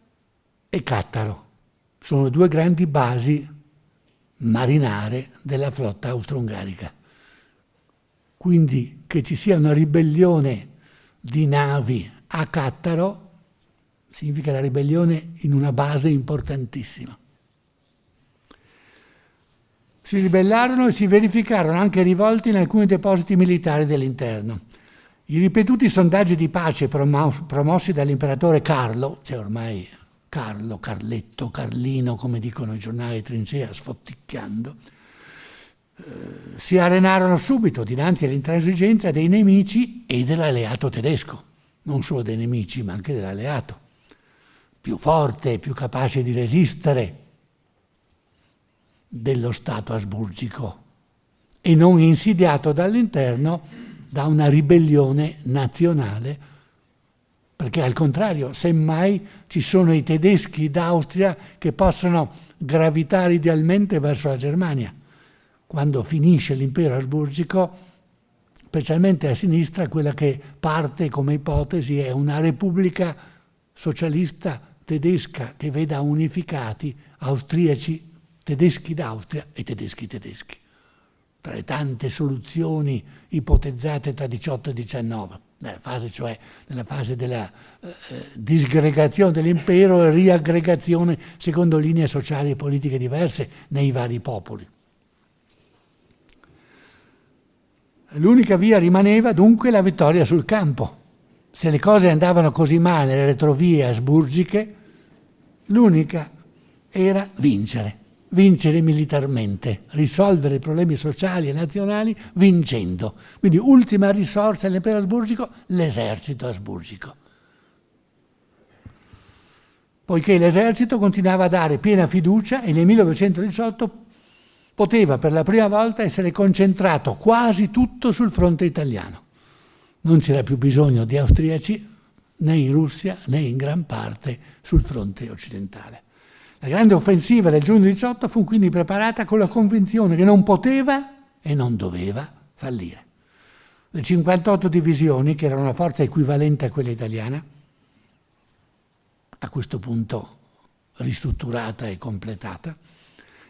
S1: e Cattaro sono due grandi basi marinare della flotta austro-ungarica. Quindi che ci sia una ribellione di navi a Cattaro significa la ribellione in una base importantissima. Si ribellarono e si verificarono anche rivolte in alcuni depositi militari dell'interno. I ripetuti sondaggi di pace promossi dall'imperatore Carlo, cioè ormai Carlo, Carletto, Carlino, come dicono i giornali di trincea, sfotticchiando, si arenarono subito dinanzi all'intransigenza dei nemici e dell'alleato tedesco, non solo dei nemici ma anche dell'alleato, più forte e più capace di resistere dello Stato asburgico e non insidiato dall'interno da una ribellione nazionale, perché al contrario, semmai ci sono i tedeschi d'Austria che possono gravitare idealmente verso la Germania. Quando finisce l'impero asburgico, specialmente a sinistra, quella che parte come ipotesi è una repubblica socialista tedesca che veda unificati austriaci, tedeschi d'Austria e tedeschi tedeschi, tra le tante soluzioni ipotizzate tra 18 e 19, nella fase della disgregazione dell'impero e riaggregazione secondo linee sociali e politiche diverse nei vari popoli. L'unica via rimaneva dunque la vittoria sul campo. Se le cose andavano così male nelle retrovie asburgiche, l'unica era vincere militarmente, risolvere i problemi sociali e nazionali vincendo. Quindi ultima risorsa dell'impero asburgico, l'esercito asburgico. Poiché l'esercito continuava a dare piena fiducia e nel 1918 poteva per la prima volta essere concentrato quasi tutto sul fronte italiano. Non c'era più bisogno di austriaci né in Russia né in gran parte sul fronte occidentale. La grande offensiva del giugno 18 fu quindi preparata con la convinzione che non poteva e non doveva fallire. Le 58 divisioni, che erano una forza equivalente a quella italiana, a questo punto ristrutturata e completata,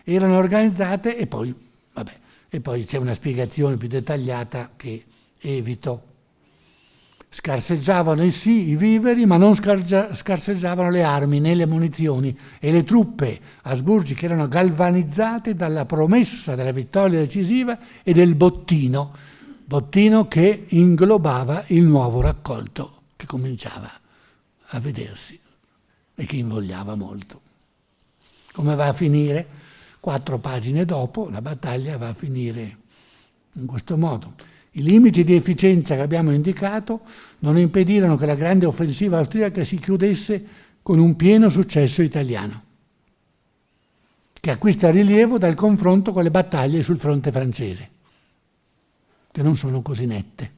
S1: erano organizzate e poi c'è una spiegazione più dettagliata che evito. Scarseggiavano sì i viveri, ma non scarseggiavano le armi né le munizioni, e le truppe asburgiche erano galvanizzate dalla promessa della vittoria decisiva e del bottino che inglobava il nuovo raccolto che cominciava a vedersi e che invogliava molto. Come va a finire? 4 pagine dopo la battaglia va a finire in questo modo. I limiti di efficienza che abbiamo indicato non impedirono che la grande offensiva austriaca si chiudesse con un pieno successo italiano, che acquista rilievo dal confronto con le battaglie sul fronte francese, che non sono così nette.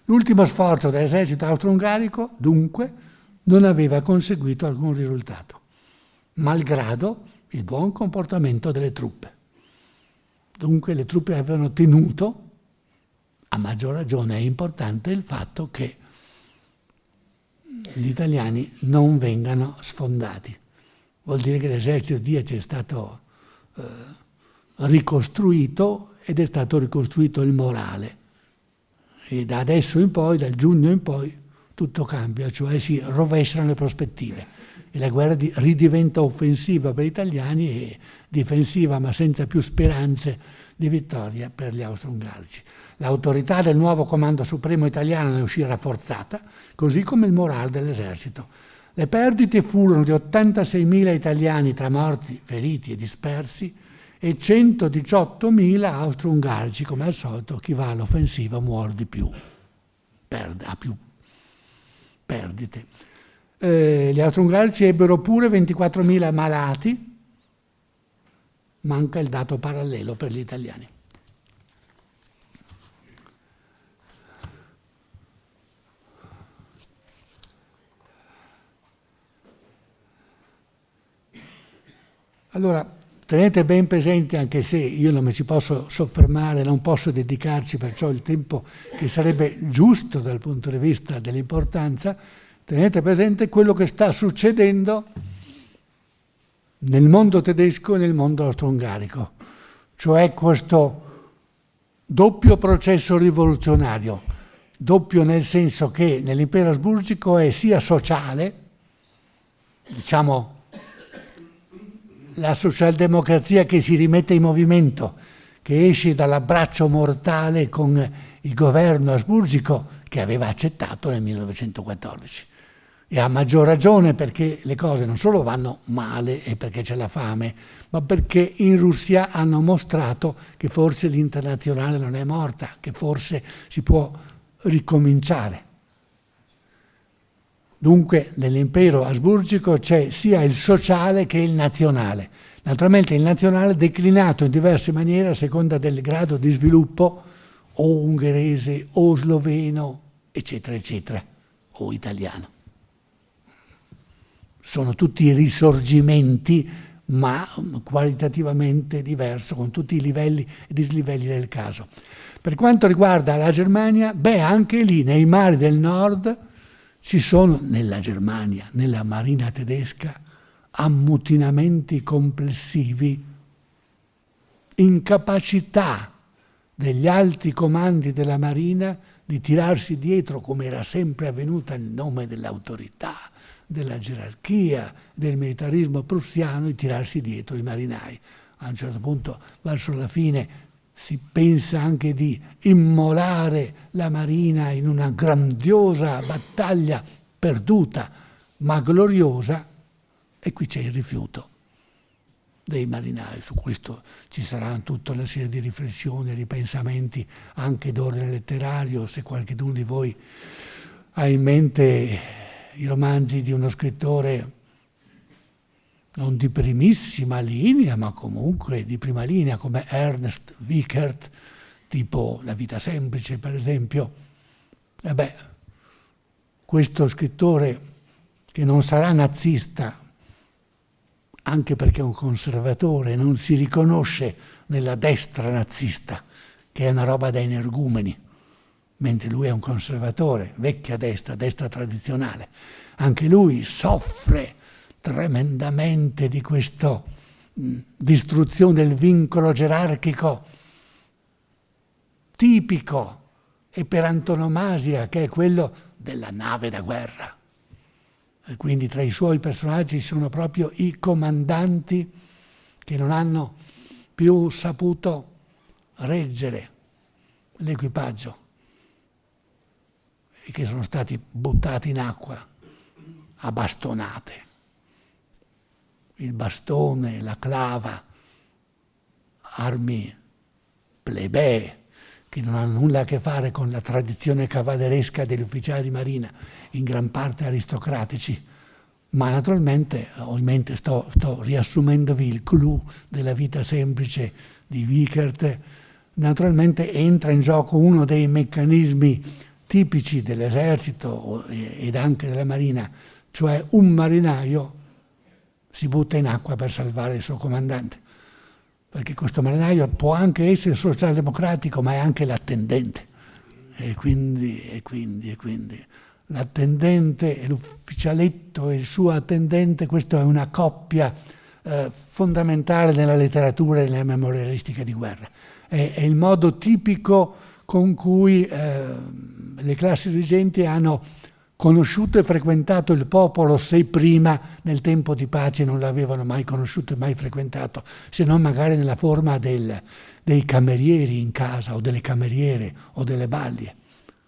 S1: L'ultimo sforzo dell'esercito austro-ungarico, dunque, non aveva conseguito alcun risultato, malgrado il buon comportamento delle truppe. Dunque le truppe avevano tenuto. A maggior ragione è importante il fatto che gli italiani non vengano sfondati. Vuol dire che l'esercito di Diaz è stato ricostruito, ed è stato ricostruito il morale. E da adesso in poi, dal giugno in poi, tutto cambia, cioè si rovesciano le prospettive. E la guerra ridiventa offensiva per gli italiani e difensiva, ma senza più speranze di vittoria per gli austro-ungarici. L'autorità del nuovo comando supremo italiano ne uscì rafforzata, così come il morale dell'esercito. Le perdite furono di 86.000 italiani tra morti, feriti e dispersi e 118.000 austro-ungarici. Come al solito, chi va all'offensiva muore di più, ha più perdite. Gli austro-ungarici ebbero pure 24.000 malati, manca il dato parallelo per gli italiani. Allora, tenete ben presente, anche se io non mi ci posso soffermare, non posso dedicarci perciò il tempo che sarebbe giusto dal punto di vista dell'importanza, tenete presente quello che sta succedendo nel mondo tedesco e nel mondo austro-ungarico, cioè questo doppio processo rivoluzionario, doppio nel senso che nell'impero asburgico è sia sociale, diciamo la socialdemocrazia che si rimette in movimento, che esce dall'abbraccio mortale con il governo asburgico che aveva accettato nel 1914. E a maggior ragione perché le cose non solo vanno male e perché c'è la fame, ma perché in Russia hanno mostrato che forse l'internazionale non è morta, che forse si può ricominciare. Dunque nell'impero asburgico c'è sia il sociale che il nazionale. Naturalmente il nazionale declinato in diverse maniere a seconda del grado di sviluppo, o ungherese, o sloveno, eccetera, eccetera, o italiano. Sono tutti risorgimenti, ma qualitativamente diverso, con tutti i livelli e dislivelli del caso. Per quanto riguarda la Germania, anche lì nei mari del nord ci sono, nella Germania, nella marina tedesca, ammutinamenti complessivi, incapacità degli alti comandi della marina di tirarsi dietro, come era sempre avvenuta nel nome dell'autorità, della gerarchia, del militarismo prussiano, di tirarsi dietro i marinai. A un certo punto, verso la fine, si pensa anche di immolare la marina in una grandiosa battaglia perduta, ma gloriosa, e qui c'è il rifiuto dei marinai. Su questo ci saranno tutta una serie di riflessioni e ripensamenti anche d'ordine letterario, se qualcuno di voi ha in mente i romanzi di uno scrittore non di primissima linea, ma comunque di prima linea, come Ernst Wiechert, tipo La vita semplice, per esempio. Questo scrittore, che non sarà nazista, anche perché è un conservatore, non si riconosce nella destra nazista, che è una roba da energumeni, mentre lui è un conservatore, vecchia destra tradizionale. Anche lui soffre tremendamente di questa distruzione del vincolo gerarchico tipico e per antonomasia, che è quello della nave da guerra. E quindi tra i suoi personaggi sono proprio i comandanti che non hanno più saputo reggere l'equipaggio e che sono stati buttati in acqua a bastonate. Il bastone, la clava, armi plebee che non hanno nulla a che fare con la tradizione cavalleresca degli ufficiali di marina, in gran parte aristocratici, ma naturalmente, ovviamente sto riassumendovi il clou della vita semplice di Wiechert, naturalmente entra in gioco uno dei meccanismi tipici dell'esercito ed anche della marina, cioè un marinaio si butta in acqua per salvare il suo comandante, perché questo marinaio può anche essere socialdemocratico, ma è anche l'attendente. E quindi l'attendente e l'ufficialetto e il suo attendente, questa è una coppia fondamentale nella letteratura e nella memorialistica di guerra. È il modo tipico con cui le classi dirigenti hanno conosciuto e frequentato il popolo, se prima nel tempo di pace non l'avevano mai conosciuto e mai frequentato, se non magari nella forma dei camerieri in casa o delle cameriere o delle balie.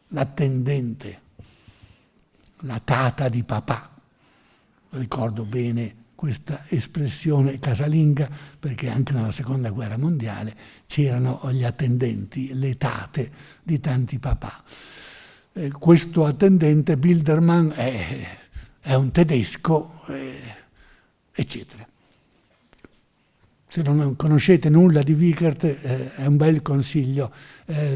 S1: L'attendente, la tata di papà. Ricordo bene questa espressione casalinga perché anche nella seconda guerra mondiale c'erano gli attendenti, le tate di tanti papà. Questo attendente, Bildermann, è un tedesco, eccetera. Se non conoscete nulla di Wiechert, è un bel consiglio.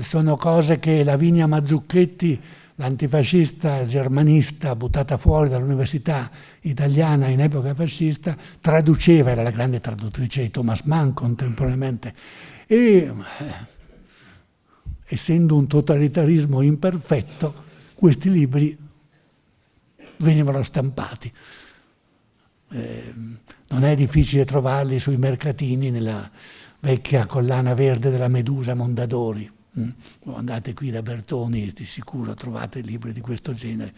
S1: Sono cose che Lavinia Mazzucchetti, l'antifascista germanista buttata fuori dall'università italiana in epoca fascista, traduceva, era la grande traduttrice di Thomas Mann contemporaneamente, e essendo un totalitarismo imperfetto, questi libri venivano stampati. Non è difficile trovarli sui mercatini nella vecchia collana verde della Medusa Mondadori. Andate qui da Bertoni, di sicuro trovate libri di questo genere.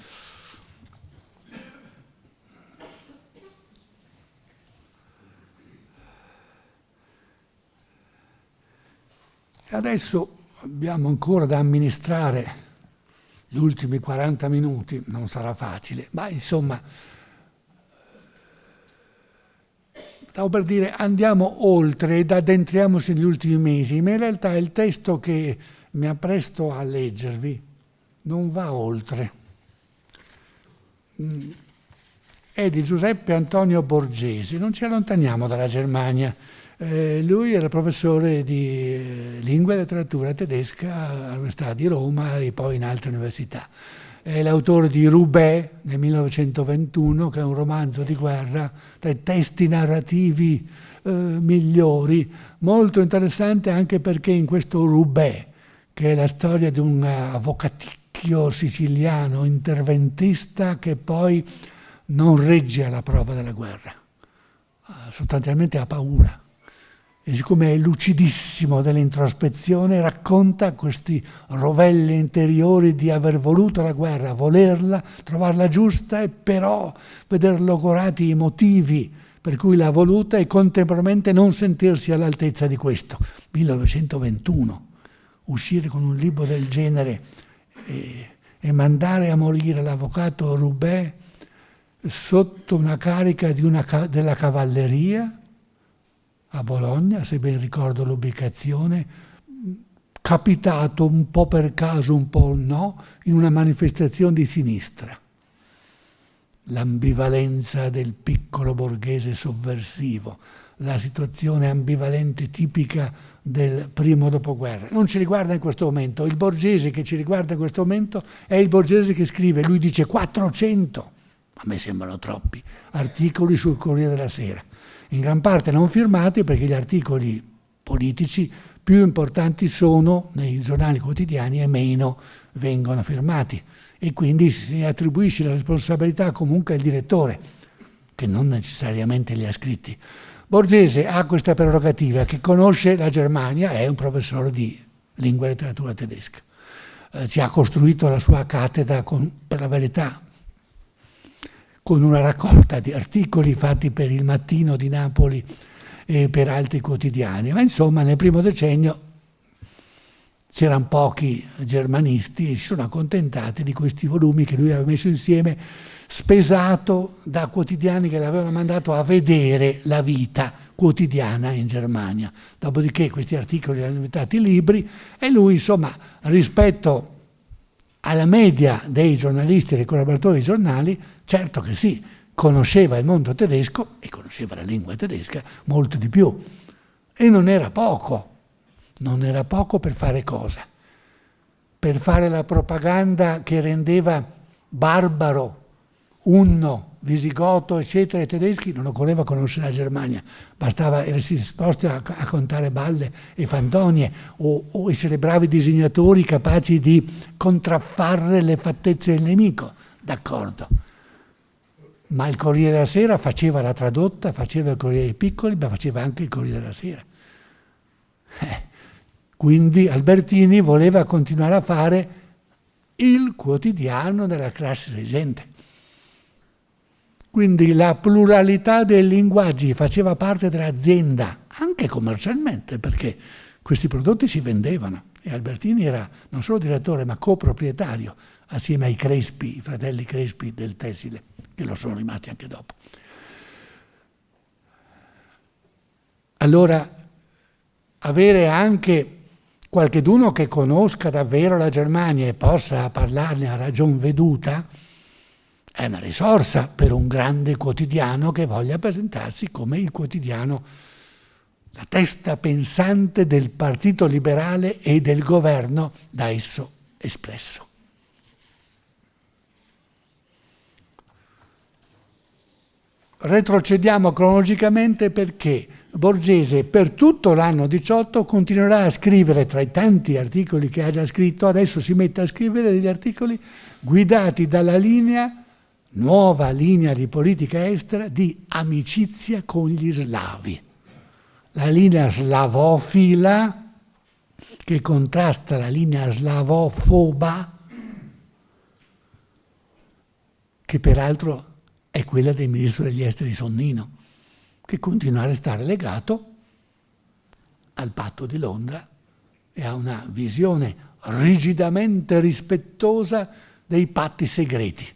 S1: Adesso abbiamo ancora da amministrare gli ultimi 40 minuti, non sarà facile, ma insomma, stavo per dire, andiamo oltre ed addentriamoci negli ultimi mesi, ma in realtà il testo che mi appresto a leggervi non va oltre. È di Giuseppe Antonio Borgesi, non ci allontaniamo dalla Germania. Lui era professore di lingua e letteratura tedesca all'Università di Roma e poi in altre università. È l'autore di Roubaix nel 1921, che è un romanzo di guerra tra i testi narrativi migliori, molto interessante anche perché in questo Roubaix, che è la storia di un avvocaticchio siciliano interventista che poi non regge alla prova della guerra, sostanzialmente ha paura. E siccome è lucidissimo dell'introspezione, racconta questi rovelli interiori di aver voluto la guerra, volerla, trovarla giusta e però veder logorati i motivi per cui l'ha voluta e contemporaneamente non sentirsi all'altezza di questo. 1921, uscire con un libro del genere e mandare a morire l'avvocato Roubaix sotto una carica della cavalleria a Bologna, se ben ricordo l'ubicazione, capitato un po' per caso, un po' no, in una manifestazione di sinistra. L'ambivalenza del piccolo borghese sovversivo, la situazione ambivalente tipica del primo dopoguerra. Non ci riguarda in questo momento. Il Borgesi che ci riguarda in questo momento è il Borgesi che scrive, lui dice 400, a me sembrano troppi, articoli sul Corriere della Sera. In gran parte non firmati perché gli articoli politici più importanti sono nei giornali quotidiani e meno vengono firmati e quindi si attribuisce la responsabilità comunque al direttore che non necessariamente li ha scritti. Borgese ha questa prerogativa che conosce la Germania, è un professore di lingua e letteratura tedesca. ci ha costruito la sua cattedra per la verità, con una raccolta di articoli fatti per Il Mattino di Napoli e per altri quotidiani. Ma insomma nel primo decennio c'erano pochi germanisti e si sono accontentati di questi volumi che lui aveva messo insieme, spesato da quotidiani che l'avevano mandato a vedere la vita quotidiana in Germania. Dopodiché questi articoli erano diventati libri e lui, insomma, rispetto alla media dei giornalisti e dei collaboratori dei giornali, certo che sì, conosceva il mondo tedesco e conosceva la lingua tedesca molto di più. E non era poco per fare cosa? Per fare la propaganda che rendeva barbaro, unno, visigoto, eccetera, i tedeschi non occorreva conoscere la Germania, bastava essere disposti a contare balle e fandonie o essere bravi disegnatori capaci di contraffare le fattezze del nemico, d'accordo. Ma il Corriere della Sera faceva la tradotta, faceva il Corriere dei Piccoli, ma faceva anche il Corriere della Sera. Quindi Albertini voleva continuare a fare il quotidiano della classe dirigente. Quindi la pluralità dei linguaggi faceva parte dell'azienda, anche commercialmente, perché questi prodotti si vendevano. E Albertini era non solo direttore, ma coproprietario, assieme ai Crespi, i fratelli Crespi del tessile, che lo sono rimasti anche dopo. Allora, avere anche qualcheduno che conosca davvero la Germania e possa parlarne a ragion veduta è una risorsa per un grande quotidiano che voglia presentarsi come il quotidiano, la testa pensante del Partito Liberale e del governo da esso espresso. Retrocediamo cronologicamente perché Borgese per tutto l'anno 18 continuerà a scrivere, tra i tanti articoli che ha già scritto, adesso si mette a scrivere degli articoli guidati dalla nuova linea di politica estera di amicizia con gli slavi. La linea slavofila che contrasta la linea slavofoba, che peraltro è quella del ministro degli esteri Sonnino, che continua a restare legato al patto di Londra e ha una visione rigidamente rispettosa dei patti segreti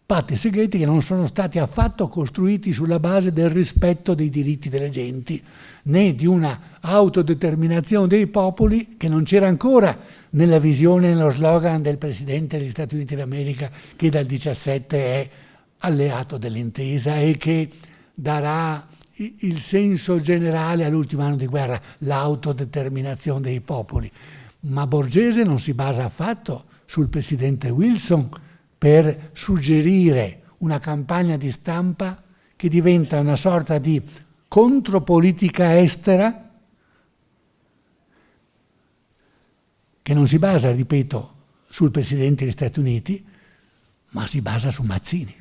S1: che non sono stati affatto costruiti sulla base del rispetto dei diritti delle genti, né di una autodeterminazione dei popoli che non c'era ancora nella visione, nello slogan del Presidente degli Stati Uniti d'America, che dal 17 è alleato dell'intesa e che darà il senso generale all'ultimo anno di guerra, l'autodeterminazione dei popoli. Ma Borgese non si basa affatto sul presidente Wilson per suggerire una campagna di stampa che diventa una sorta di contropolitica estera che non si basa, ripeto, sul presidente degli Stati Uniti, ma si basa su Mazzini.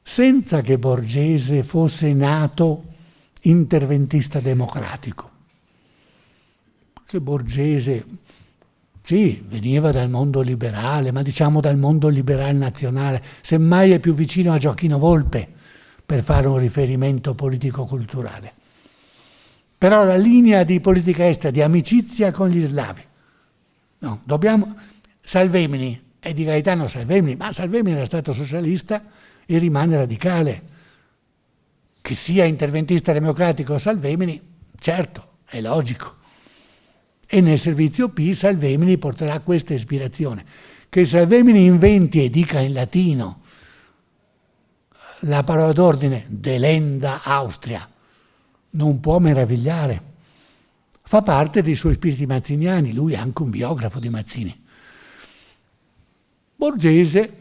S1: Senza che Borgese fosse nato interventista democratico. Che Borgese, sì, veniva dal mondo liberale, ma diciamo dal mondo liberale nazionale, semmai è più vicino a Gioachino Volpe per fare un riferimento politico-culturale. Però la linea di politica estera, di amicizia con gli slavi, no, Salvemini è di Gaetano Salvemini, ma Salvemini era stato socialista e rimane radicale. Che sia interventista democratico Salvemini, certo, è logico. E nel servizio P Salvemini porterà questa ispirazione. Che Salvemini inventi e dica in latino la parola d'ordine delenda Austria non può meravigliare. Fa parte dei suoi spiriti mazziniani, lui è anche un biografo di Mazzini. Borgese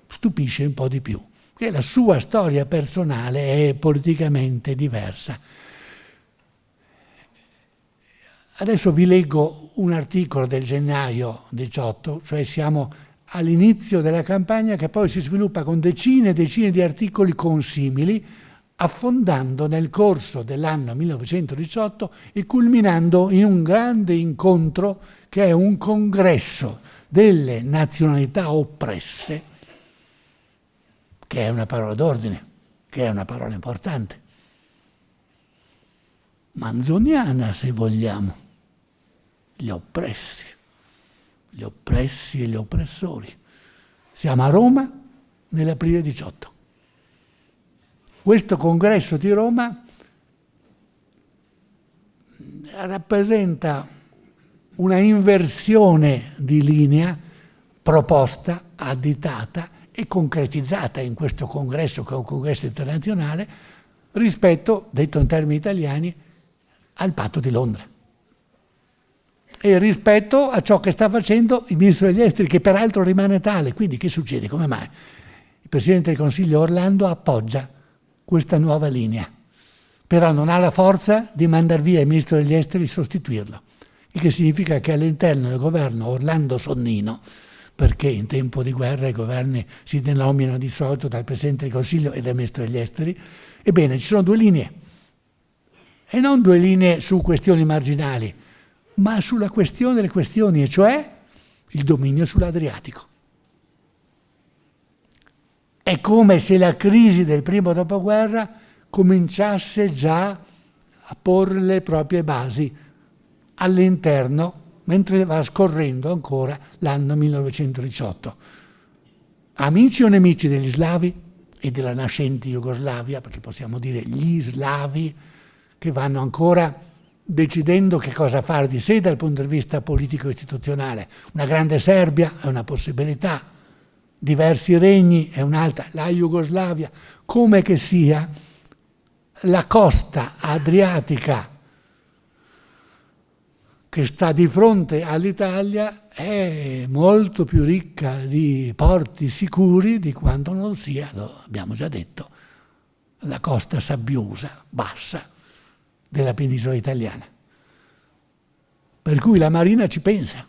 S1: stupisce un po' di più, che la sua storia personale è politicamente diversa. Adesso vi leggo un articolo del gennaio 18, cioè siamo all'inizio della campagna che poi si sviluppa con decine e decine di articoli consimili, affondando nel corso dell'anno 1918 e culminando in un grande incontro che è un congresso delle nazionalità oppresse, che è una parola d'ordine, che è una parola importante, manzoniana se vogliamo, gli oppressi e gli oppressori. Siamo a Roma nell'aprile 18. Questo congresso di Roma rappresenta una inversione di linea proposta, additata e concretizzata in questo congresso, che è un congresso internazionale, rispetto, detto in termini italiani, al patto di Londra. E rispetto a ciò che sta facendo il ministro degli esteri, che peraltro rimane tale. Quindi che succede? Come mai? Il Presidente del Consiglio Orlando appoggia questa nuova linea, però non ha la forza di mandar via il ministro degli esteri e sostituirlo, il che significa che all'interno del governo Orlando Sonnino, perché in tempo di guerra i governi si denominano di solito dal Presidente del Consiglio e dal ministro degli esteri, ebbene ci sono due linee, e non due linee su questioni marginali, ma sulla questione delle questioni, e cioè il dominio sull'Adriatico. È come se la crisi del primo dopoguerra cominciasse già a porre le proprie basi all'interno, mentre va scorrendo ancora l'anno 1918. Amici o nemici degli slavi e della nascente Jugoslavia, perché possiamo dire gli slavi, che vanno ancora decidendo che cosa fare di sé dal punto di vista politico-istituzionale. Una grande Serbia è una possibilità, diversi regni è un'altra, la Jugoslavia, come che sia, la costa adriatica che sta di fronte all'Italia è molto più ricca di porti sicuri di quanto non sia, lo abbiamo già detto, la costa sabbiosa, bassa, della penisola italiana. Per cui la Marina ci pensa.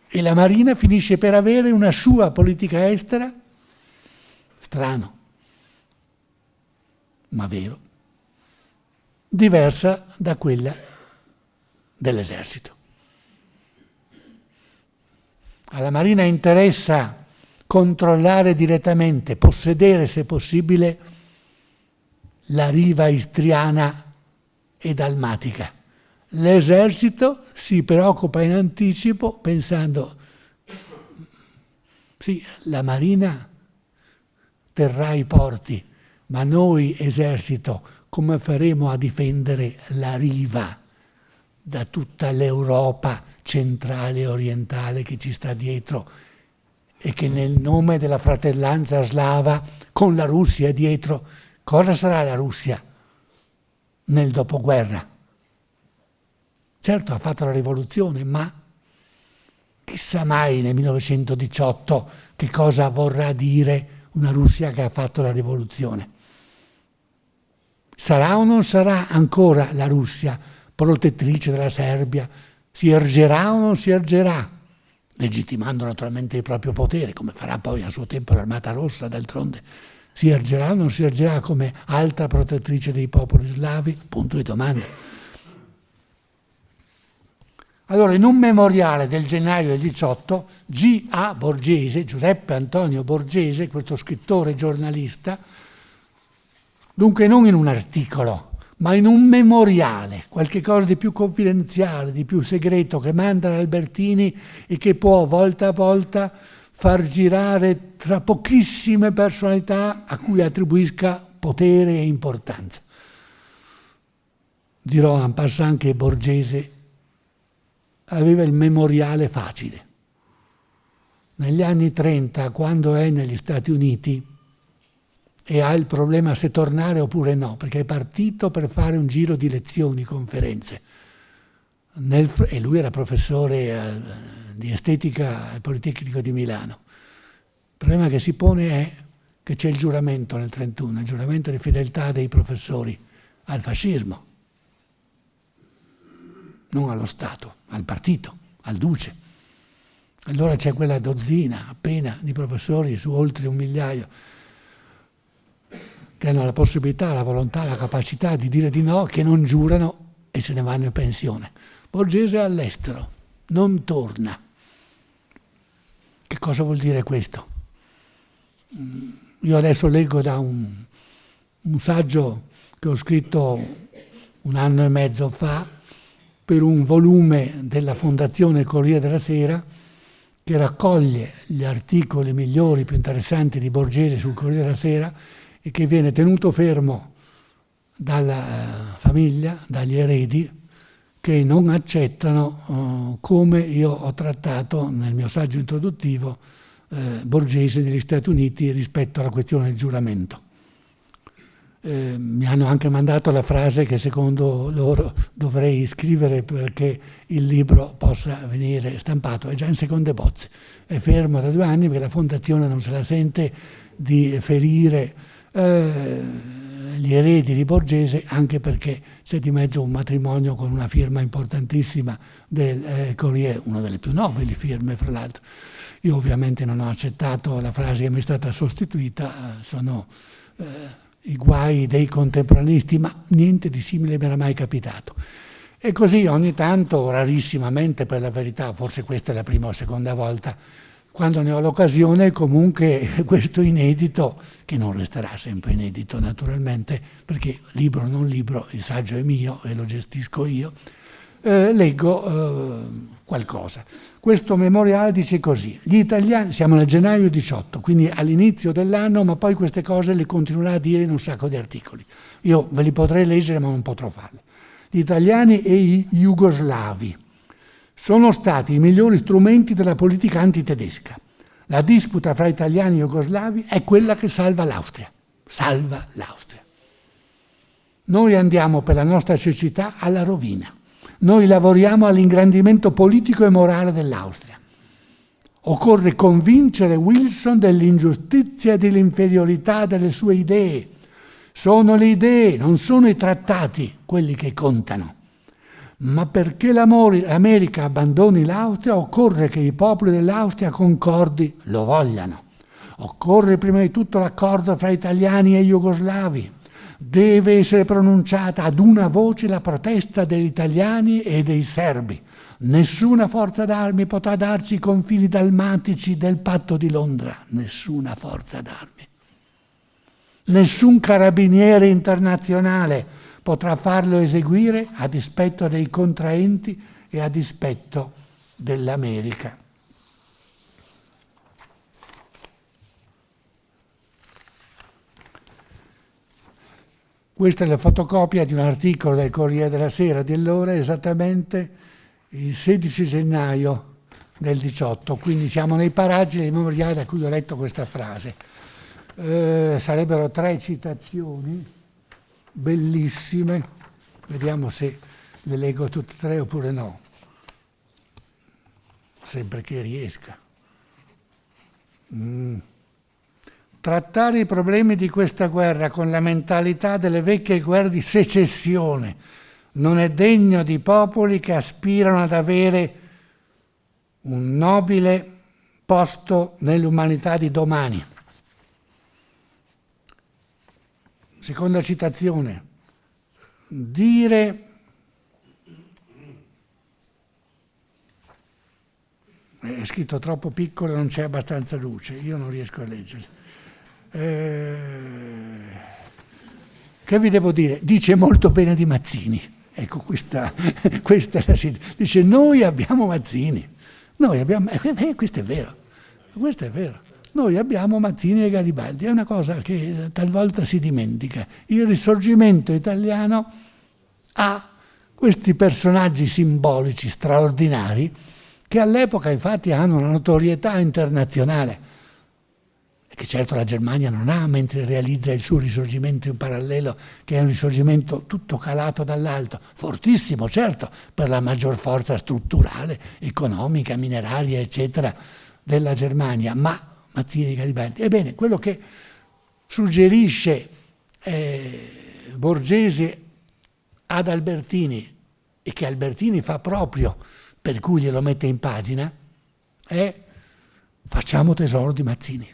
S1: E la Marina finisce per avere una sua politica estera, strano, ma vero, diversa da quella dell'esercito. Alla Marina interessa controllare direttamente, possedere se possibile la riva istriana e dalmatica. L'esercito si preoccupa in anticipo pensando, sì, la Marina terrà i porti, ma noi esercito come faremo a difendere la riva da tutta l'Europa centrale e orientale che ci sta dietro e che nel nome della fratellanza slava con la Russia dietro, cosa sarà la Russia nel dopoguerra? Certo ha fatto la rivoluzione, ma chissà mai nel 1918 che cosa vorrà dire una Russia che ha fatto la rivoluzione. Sarà o non sarà ancora la Russia protettrice della Serbia? Si ergerà o non si ergerà? Legittimando naturalmente il proprio potere, come farà poi a suo tempo l'Armata Rossa, d'altronde. Si ergerà o non si ergerà come alta protettrice dei popoli slavi? Punto di domanda. Allora, in un memoriale del gennaio del 18, G.A. Borgese, Giuseppe Antonio Borgese, questo scrittore e giornalista, dunque non in un articolo, ma in un memoriale, qualche cosa di più confidenziale, di più segreto, che manda ad Albertini e che può volta a volta far girare tra pochissime personalità a cui attribuisca potere e importanza. Dirò en passant che Borgese aveva il memoriale facile. Negli anni 30, quando è negli Stati Uniti e ha il problema se tornare oppure no, perché è partito per fare un giro di lezioni, conferenze, e lui era professore di estetica al Politecnico di Milano. Il problema che si pone è che c'è il giuramento nel 31, il giuramento di fedeltà dei professori al fascismo, non allo Stato, al partito, al duce. Allora c'è quella dozzina appena di professori su oltre 1 migliaio che hanno la possibilità, la volontà, la capacità di dire di no, che non giurano e se ne vanno in pensione. Borgese è all'estero, non torna. Che cosa vuol dire questo? Io adesso leggo da un saggio che ho scritto 1 anno e mezzo fa per un volume della Fondazione Corriere della Sera che raccoglie gli articoli migliori, più interessanti di Borgese sul Corriere della Sera e che viene tenuto fermo dalla famiglia, dagli eredi, che non accettano come io ho trattato nel mio saggio introduttivo Borgese negli Stati Uniti rispetto alla questione del giuramento. Mi hanno anche mandato la frase che secondo loro dovrei scrivere perché il libro possa venire stampato, è già in seconde bozze, è fermo da 2 anni perché la Fondazione non se la sente di ferire gli eredi di Borgese, anche perché c'è di mezzo un matrimonio con una firma importantissima del Corriere, una delle più nobili firme fra l'altro. Io ovviamente non ho accettato la frase che mi è stata sostituita, sono i guai dei contemporaneisti, ma niente di simile mi era mai capitato. E così ogni tanto, rarissimamente per la verità, forse questa è la prima o seconda volta, quando ne ho l'occasione, comunque questo inedito, che non resterà sempre inedito naturalmente, perché libro non libro, il saggio è mio e lo gestisco io, leggo qualcosa. Questo memoriale dice così: gli italiani, siamo nel gennaio 18, quindi all'inizio dell'anno, ma poi queste cose le continuerà a dire in un sacco di articoli. Io ve li potrei leggere, ma non potrò farle. Gli italiani e i jugoslavi sono stati i migliori strumenti della politica antitedesca. La disputa fra italiani e jugoslavi è quella che salva l'Austria. Salva l'Austria. Noi andiamo per la nostra cecità alla rovina. Noi lavoriamo all'ingrandimento politico e morale dell'Austria. Occorre convincere Wilson dell'ingiustizia e dell'inferiorità delle sue idee. Sono le idee, non sono i trattati quelli che contano. Ma perché l'America abbandoni l'Austria, occorre che i popoli dell'Austria concordi, lo vogliano. Occorre prima di tutto l'accordo fra italiani e jugoslavi. Deve essere pronunciata ad una voce la protesta degli italiani e dei serbi. Nessuna forza d'armi potrà darci i confini dalmatici del patto di Londra. Nessuna forza d'armi. Nessun carabiniere internazionale potrà farlo eseguire a dispetto dei contraenti e a dispetto dell'America. Questa è la fotocopia di un articolo del Corriere della Sera di allora, esattamente il 16 gennaio del 18, quindi siamo nei paraggi dei memoriali da cui ho letto questa frase. Sarebbero 3 citazioni bellissime, vediamo se le leggo tutte e 3 oppure no, sempre che riesca. Trattare i problemi di questa guerra con la mentalità delle vecchie guerre di secessione non è degno di popoli che aspirano ad avere un nobile posto nell'umanità di domani. Seconda citazione: dire è scritto troppo piccolo, non c'è abbastanza luce, io non riesco a leggere. Che vi devo dire? Dice molto bene di Mazzini. Ecco, questa è la sintesi. Dice: noi abbiamo Mazzini, noi abbiamo, questo è vero, noi abbiamo Mazzini e Garibaldi, è una cosa che talvolta si dimentica. Il Risorgimento italiano ha questi personaggi simbolici straordinari che all'epoca infatti hanno una notorietà internazionale, che certo la Germania non ha, mentre realizza il suo risorgimento in parallelo, che è un risorgimento tutto calato dall'alto, fortissimo certo per la maggior forza strutturale, economica, mineraria, eccetera, della Germania, ma Mazzini e Garibaldi. Ebbene, quello che suggerisce Borgese ad Albertini e che Albertini fa proprio, per cui glielo mette in pagina, è: facciamo tesoro di Mazzini.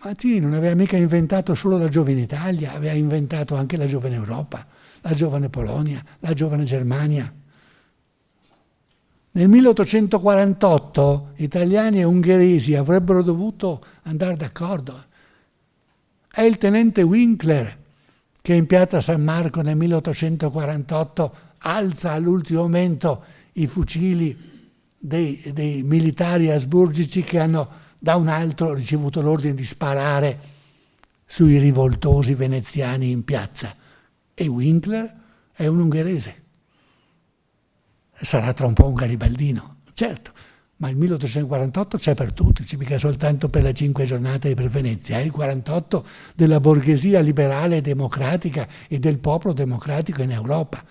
S1: Mazzini non aveva mica inventato solo la giovane Italia, aveva inventato anche la giovane Europa, la giovane Polonia, la giovane Germania. Nel 1848 italiani e ungheresi avrebbero dovuto andare d'accordo. È il tenente Winkler che in piazza San Marco nel 1848 alza all'ultimo momento i fucili dei militari asburgici che hanno da un altro ricevuto l'ordine di sparare sui rivoltosi veneziani in piazza. E Winkler è un ungherese. Sarà tra un po' un garibaldino, certo, ma il 1848 c'è per tutti, c'è mica soltanto per le 5 giornate per Venezia, è il 48 della borghesia liberale e democratica e del popolo democratico in Europa.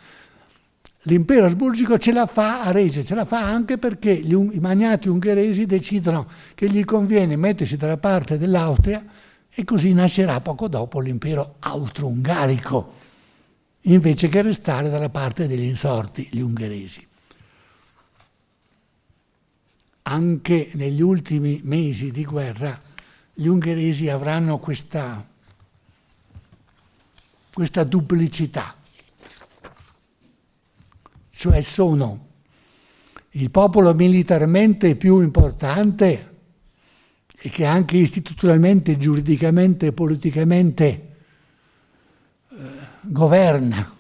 S1: L'impero asburgico ce la fa a reggere, ce la fa anche perché i magnati ungheresi decidono che gli conviene mettersi dalla parte dell'Austria e così nascerà poco dopo l'impero austro-ungarico, invece che restare dalla parte degli insorti, gli ungheresi. Anche negli ultimi mesi di guerra gli ungheresi avranno questa duplicità. Cioè sono il popolo militarmente più importante e che anche istituzionalmente, giuridicamente e politicamente governa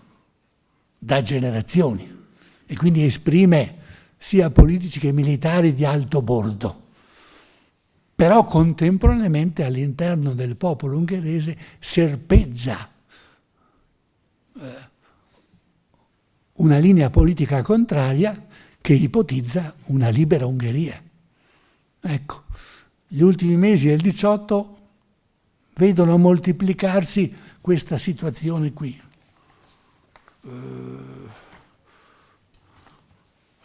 S1: da generazioni e quindi esprime sia politici che militari di alto bordo. Però contemporaneamente all'interno del popolo ungherese serpeggia una linea politica contraria che ipotizza una libera Ungheria. Ecco, gli ultimi mesi del 18 vedono moltiplicarsi questa situazione qui.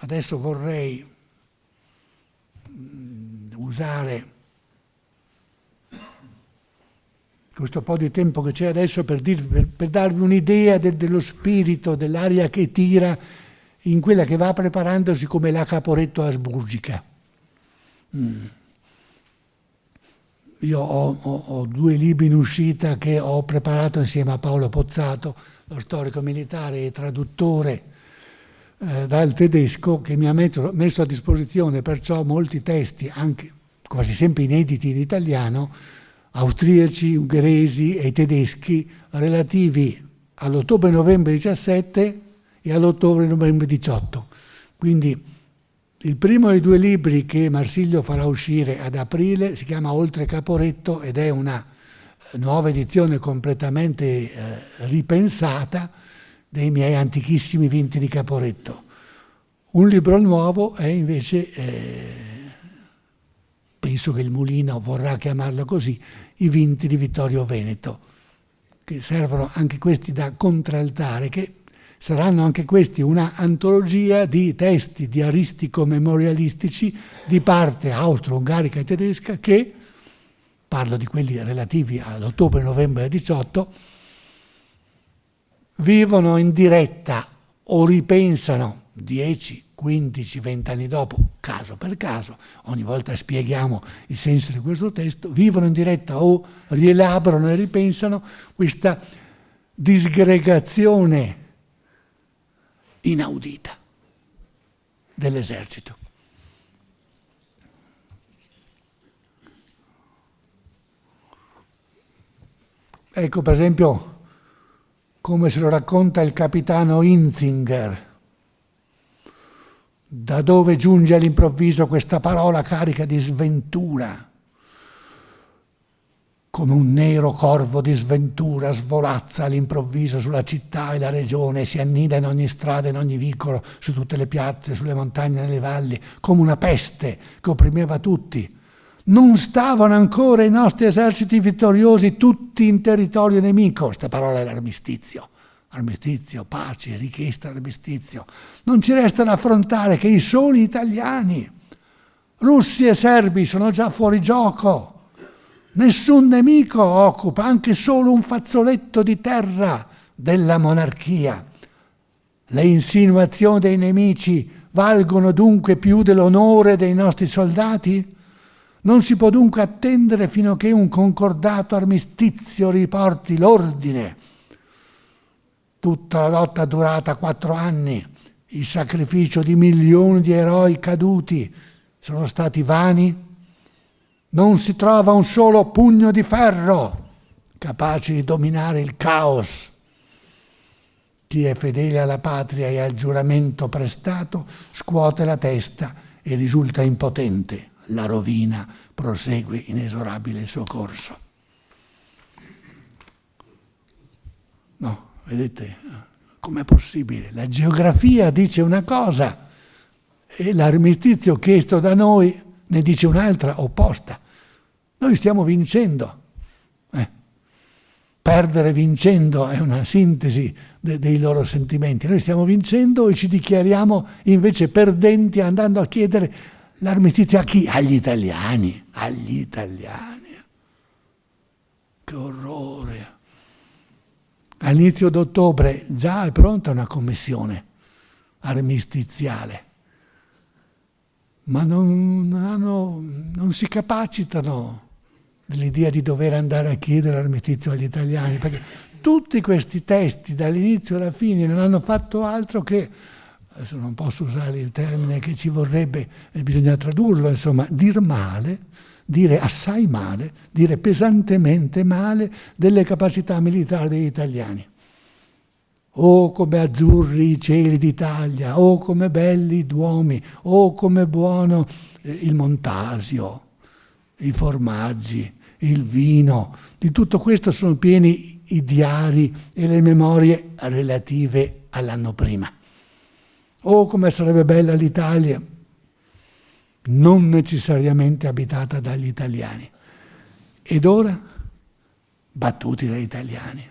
S1: Adesso vorrei usare questo po' di tempo che c'è adesso per darvi un'idea dello spirito, dell'aria che tira in quella che va preparandosi come la Caporetto asburgica. Io ho 2 libri in uscita che ho preparato insieme a Paolo Pozzato, lo storico militare e traduttore dal tedesco, che mi ha messo a disposizione perciò molti testi, anche quasi sempre inediti in italiano, austriaci, ungheresi e tedeschi, relativi all'ottobre-novembre 17 e all'ottobre-novembre 18. Quindi il primo dei 2 libri che Marsilio farà uscire ad aprile si chiama Oltre Caporetto ed è una nuova edizione completamente ripensata dei miei antichissimi vinti di Caporetto. Un libro nuovo è invece, penso che il Mulino vorrà chiamarlo così, I vinti di Vittorio Veneto, che servono anche questi da contraltare, che saranno anche questi una antologia di testi diaristico-memorialistici di parte austro-ungarica e tedesca che, parlo di quelli relativi all'ottobre-novembre 18, vivono in diretta o ripensano 10, 15, 20 anni dopo, caso per caso, ogni volta spieghiamo il senso di questo testo, vivono in diretta o rielaborano e ripensano questa disgregazione inaudita dell'esercito. Ecco per esempio come se lo racconta il capitano Inzinger, da dove giunge all'improvviso questa parola carica di sventura. Come un nero corvo di sventura svolazza all'improvviso sulla città e la regione, si annida in ogni strada, in ogni vicolo, su tutte le piazze, sulle montagne e nelle valli, come una peste che opprimeva tutti. Non stavano ancora i nostri eserciti vittoriosi tutti in territorio nemico. Questa parola è l'armistizio. Armistizio, pace, richiesta armistizio. Non ci resta da affrontare che i soli italiani. Russi e serbi sono già fuori gioco. Nessun nemico occupa anche solo un fazzoletto di terra della monarchia. Le insinuazioni dei nemici valgono dunque più dell'onore dei nostri soldati? Non si può dunque attendere fino a che un concordato armistizio riporti l'ordine. Tutta la lotta durata 4 anni, il sacrificio di milioni di eroi caduti sono stati vani? Non si trova un solo pugno di ferro capace di dominare il caos. Chi è fedele alla patria e al giuramento prestato scuote la testa e risulta impotente. La rovina prosegue inesorabile il suo corso. No, vedete, com'è possibile? La geografia dice una cosa e l'armistizio chiesto da noi ne dice un'altra opposta. Noi stiamo vincendo. Perdere vincendo è una sintesi dei loro sentimenti. Noi stiamo vincendo e ci dichiariamo invece perdenti andando a chiedere l'armistizio a chi? Agli italiani. Agli italiani. Che orrore. All'inizio d'ottobre già è pronta una commissione armistiziale, ma non si capacitano dell'idea di dover andare a chiedere l'armistizio agli italiani, perché tutti questi testi dall'inizio alla fine non hanno fatto altro che, adesso non posso usare il termine che ci vorrebbe, bisogna tradurlo, insomma, dire assai male, dire pesantemente male delle capacità militari degli italiani. Oh, come azzurri i cieli d'Italia, oh, come belli i duomi, oh, come buono il Montasio, i formaggi, il vino. Di tutto questo sono pieni i diari e le memorie relative all'anno prima. Oh, come sarebbe bella l'Italia, non necessariamente abitata dagli italiani. Ed ora, battuti dagli italiani.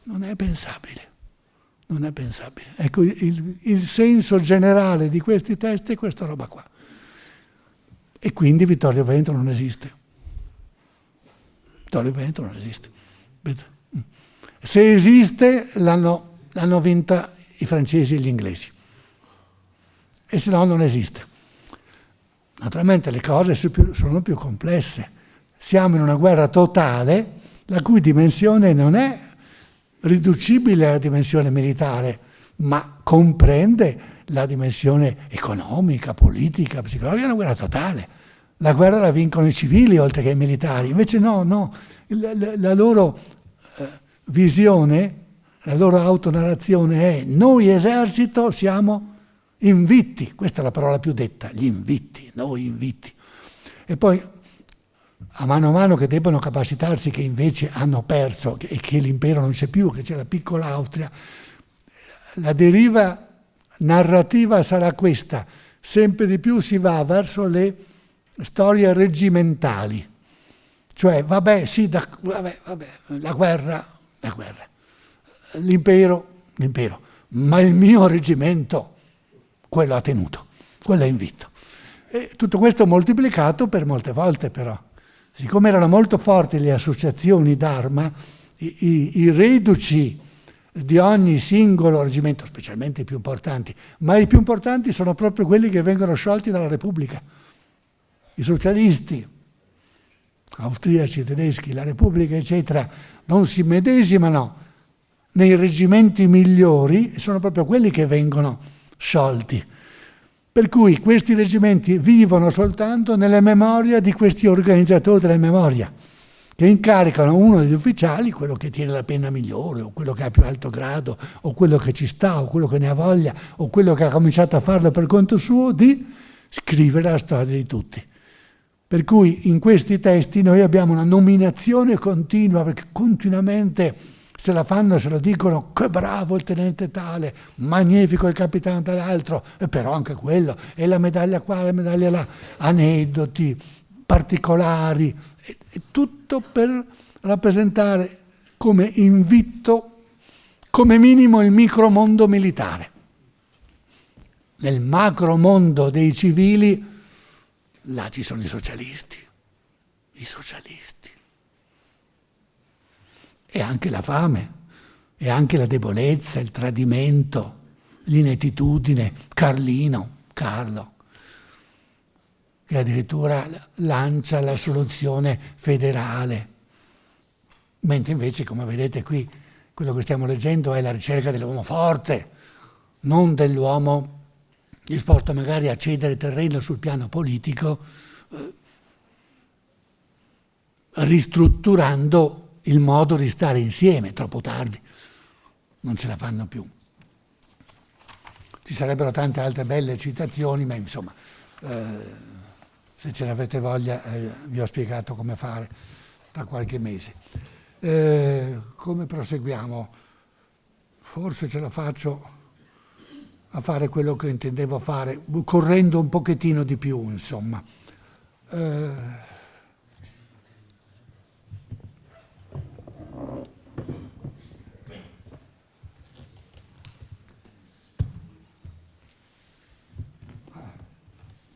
S1: Non è pensabile, non è pensabile. Ecco, il senso generale di questi testi è questa roba qua. E quindi Vittorio Veneto non esiste. Vittorio Veneto non esiste. Se esiste, l'hanno vinta i francesi e gli inglesi. E se no non esiste. Naturalmente le cose sono più complesse. Siamo in una guerra totale, la cui dimensione non è riducibile alla dimensione militare, ma comprende la dimensione economica, politica, psicologica. È una guerra totale. La guerra la vincono i civili oltre che i militari. Invece no. La loro visione, la loro autonarrazione è: noi esercito siamo invitti. Questa è la parola più detta, gli invitti, noi invitti. E poi a mano che debbono capacitarsi, che invece hanno perso e che l'impero non c'è più, che c'è la piccola Austria, la deriva narrativa sarà questa: sempre di più si va verso le storie reggimentali, cioè la guerra, l'impero, ma il mio reggimento, quello ha tenuto, quello è invitto. E tutto questo moltiplicato per molte volte, però. Siccome erano molto forti le associazioni d'arma, i reduci di ogni singolo reggimento, specialmente i più importanti, ma i più importanti sono proprio quelli che vengono sciolti dalla Repubblica. I socialisti, austriaci, tedeschi, la Repubblica, eccetera, non si medesimano nei reggimenti migliori e sono proprio quelli che vengono sciolti. Per cui questi reggimenti vivono soltanto nelle memorie di questi organizzatori della memoria, che incaricano uno degli ufficiali, quello che tiene la penna migliore, o quello che ha più alto grado, o quello che ci sta, o quello che ne ha voglia, o quello che ha cominciato a farlo per conto suo, di scrivere la storia di tutti. Per cui in questi testi noi abbiamo una nominazione continua, perché continuamente se la fanno, se lo dicono: che bravo il tenente tale, magnifico il capitano dall'altro, e però anche quello, e la medaglia qua, la medaglia là, aneddoti, particolari, e tutto per rappresentare come invitto, come minimo, il micromondo militare. Nel macromondo dei civili, là ci sono i socialisti. E anche la fame, e anche la debolezza, il tradimento, l'inettitudine, Carlo, che addirittura lancia la soluzione federale, mentre invece, come vedete qui, quello che stiamo leggendo è la ricerca dell'uomo forte, non dell'uomo disposto magari a cedere terreno sul piano politico, ristrutturando il modo di stare insieme. Troppo tardi, non ce la fanno più. Ci sarebbero tante altre belle citazioni, ma insomma, se ce l'avete voglia, vi ho spiegato come fare tra qualche mese. Come proseguiamo? Forse ce la faccio a fare quello che intendevo fare, correndo un pochettino di più, insomma.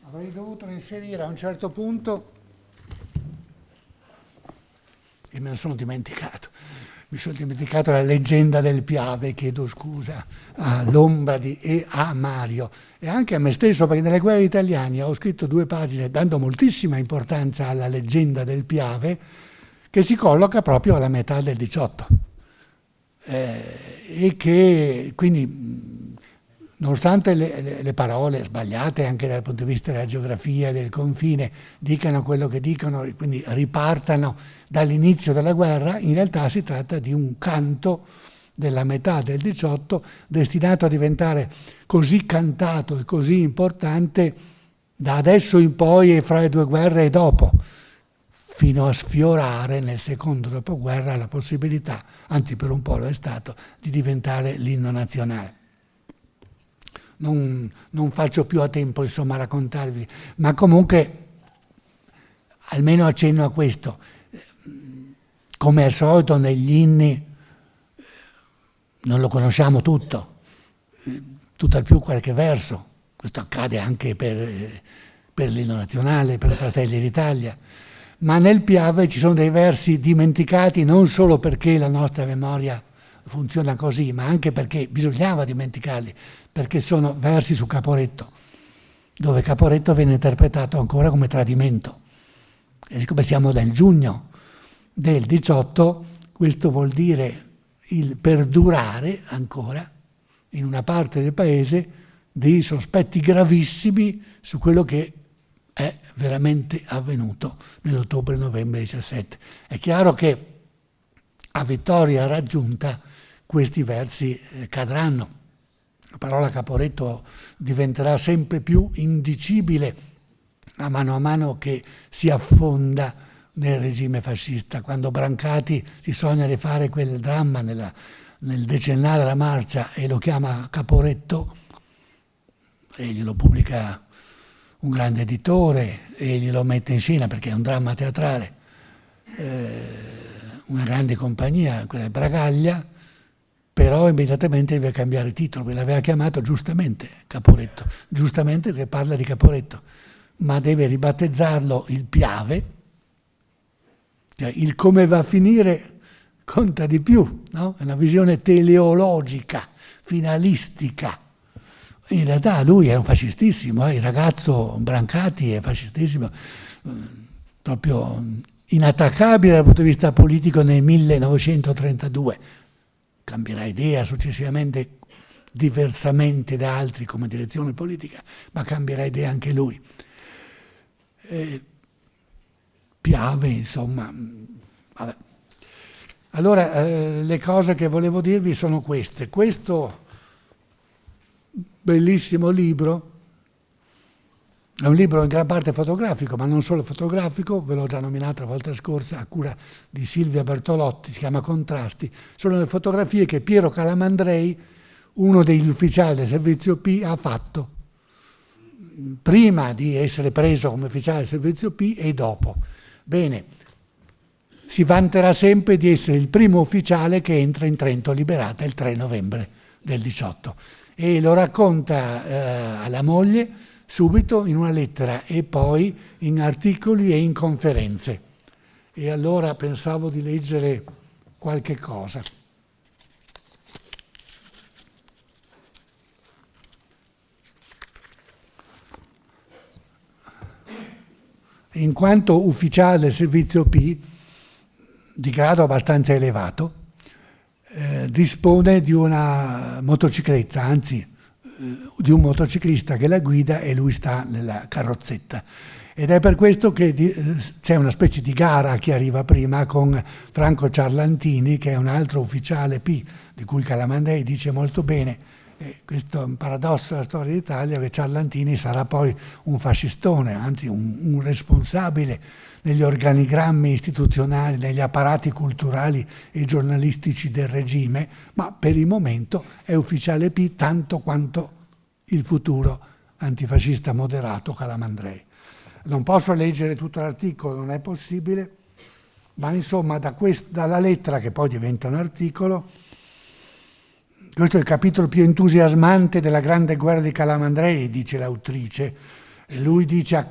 S1: Avrei dovuto inserire a un certo punto, e me ne sono dimenticato, mi sono dimenticato la leggenda del Piave, chiedo scusa all'ombra e a Mario e anche a me stesso, perché nelle guerre italiane ho scritto 2 pagine dando moltissima importanza alla leggenda del Piave, che si colloca proprio alla metà del 18 e che quindi, nonostante le parole sbagliate anche dal punto di vista della geografia e del confine dicano quello che dicono, quindi ripartano dall'inizio della guerra, in realtà si tratta di un canto della metà del 18 destinato a diventare così cantato e così importante da adesso in poi e fra le 2 guerre e dopo, fino a sfiorare nel secondo dopoguerra la possibilità, anzi per un po' lo è stato, di diventare l'inno nazionale. Non faccio più a tempo, insomma, a raccontarvi, ma comunque almeno accenno a questo. Come al solito negli inni non lo conosciamo tutto, tutt'al più qualche verso. Questo accade anche per l'inno nazionale, per Fratelli d'Italia. Ma nel Piave ci sono dei versi dimenticati non solo perché la nostra memoria funziona così, ma anche perché bisognava dimenticarli, perché sono versi su Caporetto, dove Caporetto viene interpretato ancora come tradimento. E siccome siamo nel giugno del 18, questo vuol dire il perdurare ancora in una parte del paese dei sospetti gravissimi su quello che è veramente avvenuto nell'ottobre-novembre 17. È chiaro che a vittoria raggiunta questi versi cadranno. La parola Caporetto diventerà sempre più indicibile a mano che si affonda nel regime fascista. Quando Brancati si sogna di fare quel dramma nel decennale della marcia e lo chiama Caporetto, e glielo pubblica un grande editore e glielo mette in scena perché è un dramma teatrale, una grande compagnia, quella di Bragaglia, però immediatamente deve cambiare titolo, perché l'aveva chiamato giustamente Caporetto, giustamente perché parla di Caporetto, ma deve ribattezzarlo il Piave, cioè il come va a finire conta di più, no? È una visione teleologica, finalistica. In realtà lui è un fascistissimo, il ragazzo Brancati è fascistissimo, proprio inattaccabile dal punto di vista politico nel 1932. Cambierà idea successivamente, diversamente da altri come direzione politica, ma cambierà idea anche lui. Piave, insomma, vabbè. Allora, le cose che volevo dirvi sono queste. Questo bellissimo libro è un libro in gran parte fotografico, ma non solo fotografico, ve l'ho già nominato la volta scorsa, a cura di Silvia Bertolotti, si chiama Contrasti. Sono le fotografie che Piero Calamandrei, uno degli ufficiali del servizio P, ha fatto prima di essere preso come ufficiale del servizio P e dopo. Bene, si vanterà sempre di essere il primo ufficiale che entra in Trento Liberata il 3 novembre del 18 e lo racconta alla moglie subito in una lettera e poi in articoli e in conferenze. E allora pensavo di leggere qualche cosa. in quanto ufficiale del servizio P, di grado abbastanza elevato, dispone di una motocicletta, anzi di un motociclista che la guida e lui sta nella carrozzetta. Ed è per questo che c'è una specie di gara a chi arriva prima con Franco Ciarlantini, che è un altro ufficiale P, di cui Calamandrei dice molto bene. Questo è un paradosso della storia d'Italia, che Ciarlantini sarà poi un fascistone, anzi un responsabile negli organigrammi istituzionali, negli apparati culturali e giornalistici del regime, ma per il momento è ufficiale P tanto quanto il futuro antifascista moderato Calamandrei. Non posso leggere tutto l'articolo, non è possibile, ma insomma dalla lettera, che poi diventa un articolo, questo è il capitolo più entusiasmante della grande guerra di Calamandrei, dice l'autrice. E lui dice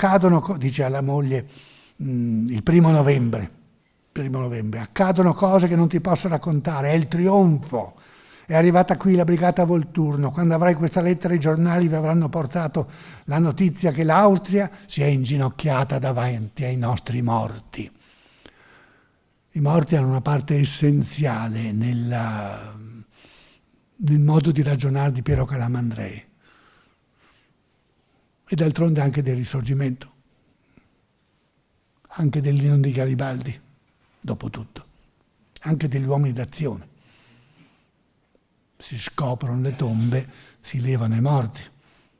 S1: alla moglie il 1° novembre, accadono cose che non ti posso raccontare, è il trionfo. È arrivata qui la brigata Volturno. Quando avrai questa lettera i giornali vi avranno portato la notizia che l'Austria si è inginocchiata davanti ai nostri morti. I morti hanno una parte essenziale nel modo di ragionare di Piero Calamandrei e d'altronde anche del Risorgimento, anche dell'Inno di Garibaldi, dopo tutto, anche degli uomini d'azione. Si scoprono le tombe, si levano i morti.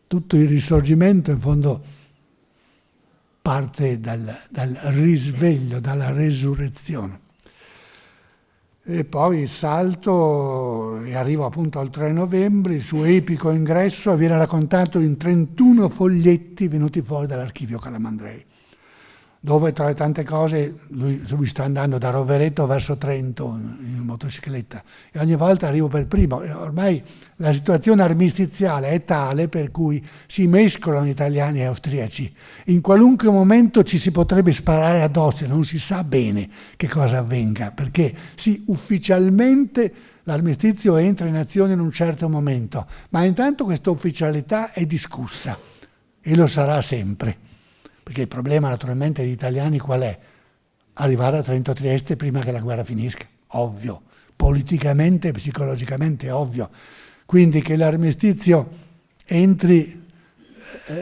S1: Tutto il Risorgimento in fondo parte dal risveglio, dalla resurrezione. E poi il salto e arriva appunto al 3 novembre, il suo epico ingresso viene raccontato in 31 foglietti venuti fuori dall'archivio Calamandrei, dove tra le tante cose lui sta andando da Rovereto verso Trento in motocicletta e ogni volta arrivo per primo. E ormai la situazione armistiziale è tale per cui si mescolano italiani e austriaci. In qualunque momento ci si potrebbe sparare addosso e non si sa bene che cosa avvenga, perché sì, ufficialmente l'armistizio entra in azione in un certo momento, ma intanto questa ufficialità è discussa e lo sarà sempre. Perché il problema naturalmente degli italiani qual è? Arrivare a Trento-Trieste prima che la guerra finisca, ovvio, politicamente e psicologicamente ovvio. Quindi che l'armistizio entri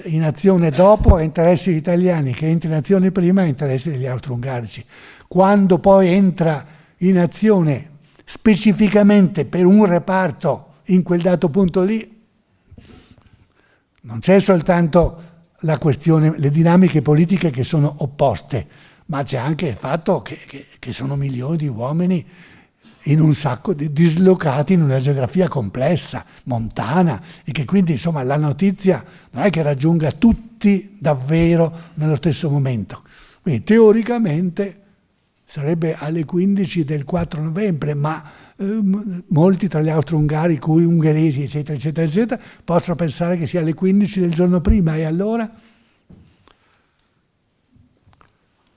S1: in azione dopo è interesse degli italiani, che entri in azione prima è interesse degli austro-ungarici. Quando poi entra in azione specificamente per un reparto in quel dato punto lì, non c'è soltanto la questione, le dinamiche politiche che sono opposte, ma c'è anche il fatto che sono milioni di uomini in un sacco dislocati in una geografia complessa, montana, e che quindi insomma la notizia non è che raggiunga tutti davvero nello stesso momento. Quindi teoricamente sarebbe alle 15 del 4 novembre, ma molti tra gli austro-ungari, cui ungheresi, eccetera, eccetera, eccetera, possono pensare che sia alle 15 del giorno prima, e allora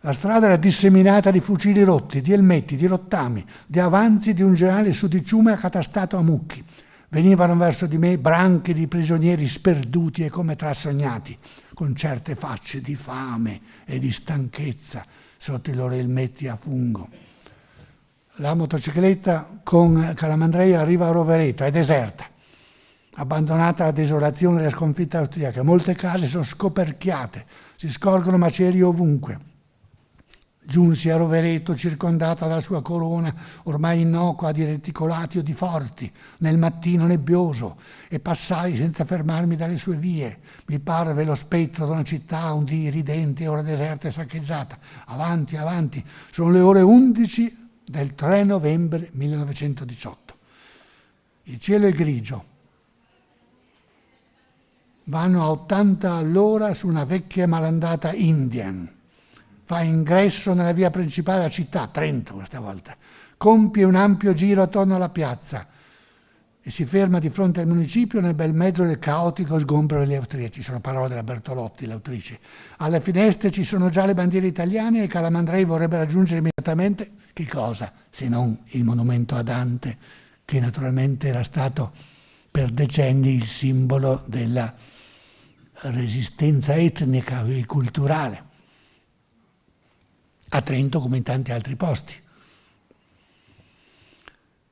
S1: la strada era disseminata di fucili rotti, di elmetti, di rottami, di avanzi di un generale sudiciume accatastato a mucchi. Venivano verso di me branche di prigionieri sperduti e come trasognati, con certe facce di fame e di stanchezza sotto i loro elmetti a fungo. La motocicletta con Calamandrei arriva a Rovereto, è deserta, abbandonata alla desolazione della sconfitta austriaca. Molte case sono scoperchiate, si scorgono macerie ovunque. Giunsi a Rovereto circondata dalla sua corona, ormai innocua di reticolati o di forti, nel mattino nebbioso, e passai senza fermarmi dalle sue vie. Mi parve lo spettro di una città un dì ridente, ora deserta e saccheggiata. Avanti, avanti, sono le ore 11 del 3 novembre 1918. Il cielo è grigio. Vanno a 80 all'ora su una vecchia malandata Indian. Fa ingresso nella via principale della città, Trento questa volta. Compie un ampio giro attorno alla piazza e si ferma di fronte al municipio nel bel mezzo del caotico sgombro degli austriaci. Sono parole della Bertolotti, l'autrice. Alle finestre ci sono già le bandiere italiane e Calamandrei vorrebbe raggiungere immediatamente che cosa? Se non il monumento a Dante, che naturalmente era stato per decenni il simbolo della resistenza etnica e culturale. a Trento come in tanti altri posti.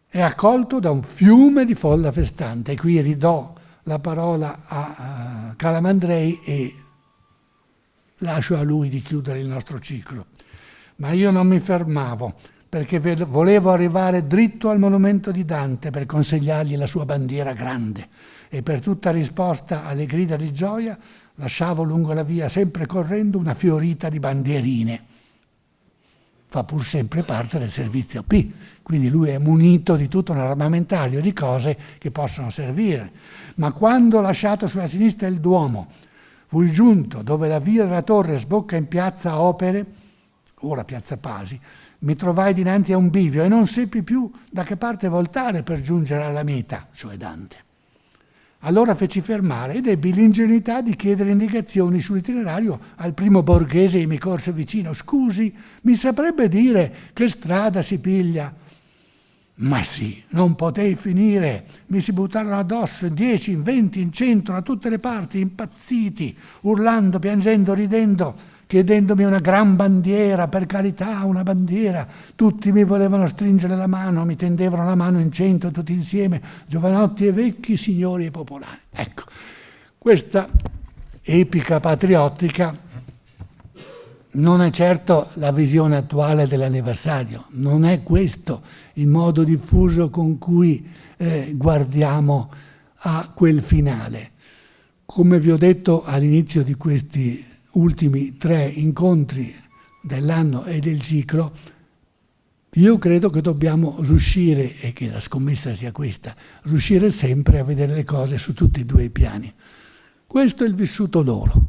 S1: È accolto da un fiume di folla festante. E qui ridò la parola a Calamandrei e lascio a lui di chiudere il nostro ciclo. Ma io non mi fermavo, perché volevo arrivare dritto al monumento di Dante per consegnargli la sua bandiera grande, e per tutta risposta alle grida di gioia lasciavo lungo la via, sempre correndo, una fiorita di bandierine. Fa pur sempre parte del servizio P, quindi lui è munito di tutto un armamentario di cose che possono servire. Ma quando ho lasciato sulla sinistra il Duomo, fui giunto dove la via della Torre sbocca in piazza Opere, ora piazza Pasi, mi trovai dinanzi a un bivio e non seppi più da che parte voltare per giungere alla meta, cioè Dante. Allora feci fermare ed ebbi l'ingenuità di chiedere indicazioni sull'itinerario al primo borghese che mi corse vicino. Scusi, mi saprebbe dire che strada si piglia? Ma sì, non potei finire. Mi si buttarono addosso in 10, in 20, in 100, da tutte le parti, impazziti, urlando, piangendo, ridendo, chiedendomi una gran bandiera, per carità, una bandiera. Tutti mi volevano stringere la mano, mi tendevano la mano in 100 tutti insieme, giovanotti e vecchi, signori e popolari. Ecco, questa epica patriottica non è certo la visione attuale dell'anniversario, non è questo il modo diffuso con cui guardiamo a quel finale. Come vi ho detto all'inizio di questi ultimi 3 incontri dell'anno e del ciclo, io credo che dobbiamo riuscire, e che la scommessa sia questa, riuscire sempre a vedere le cose su tutti e 2 i piani. Questo è il vissuto loro.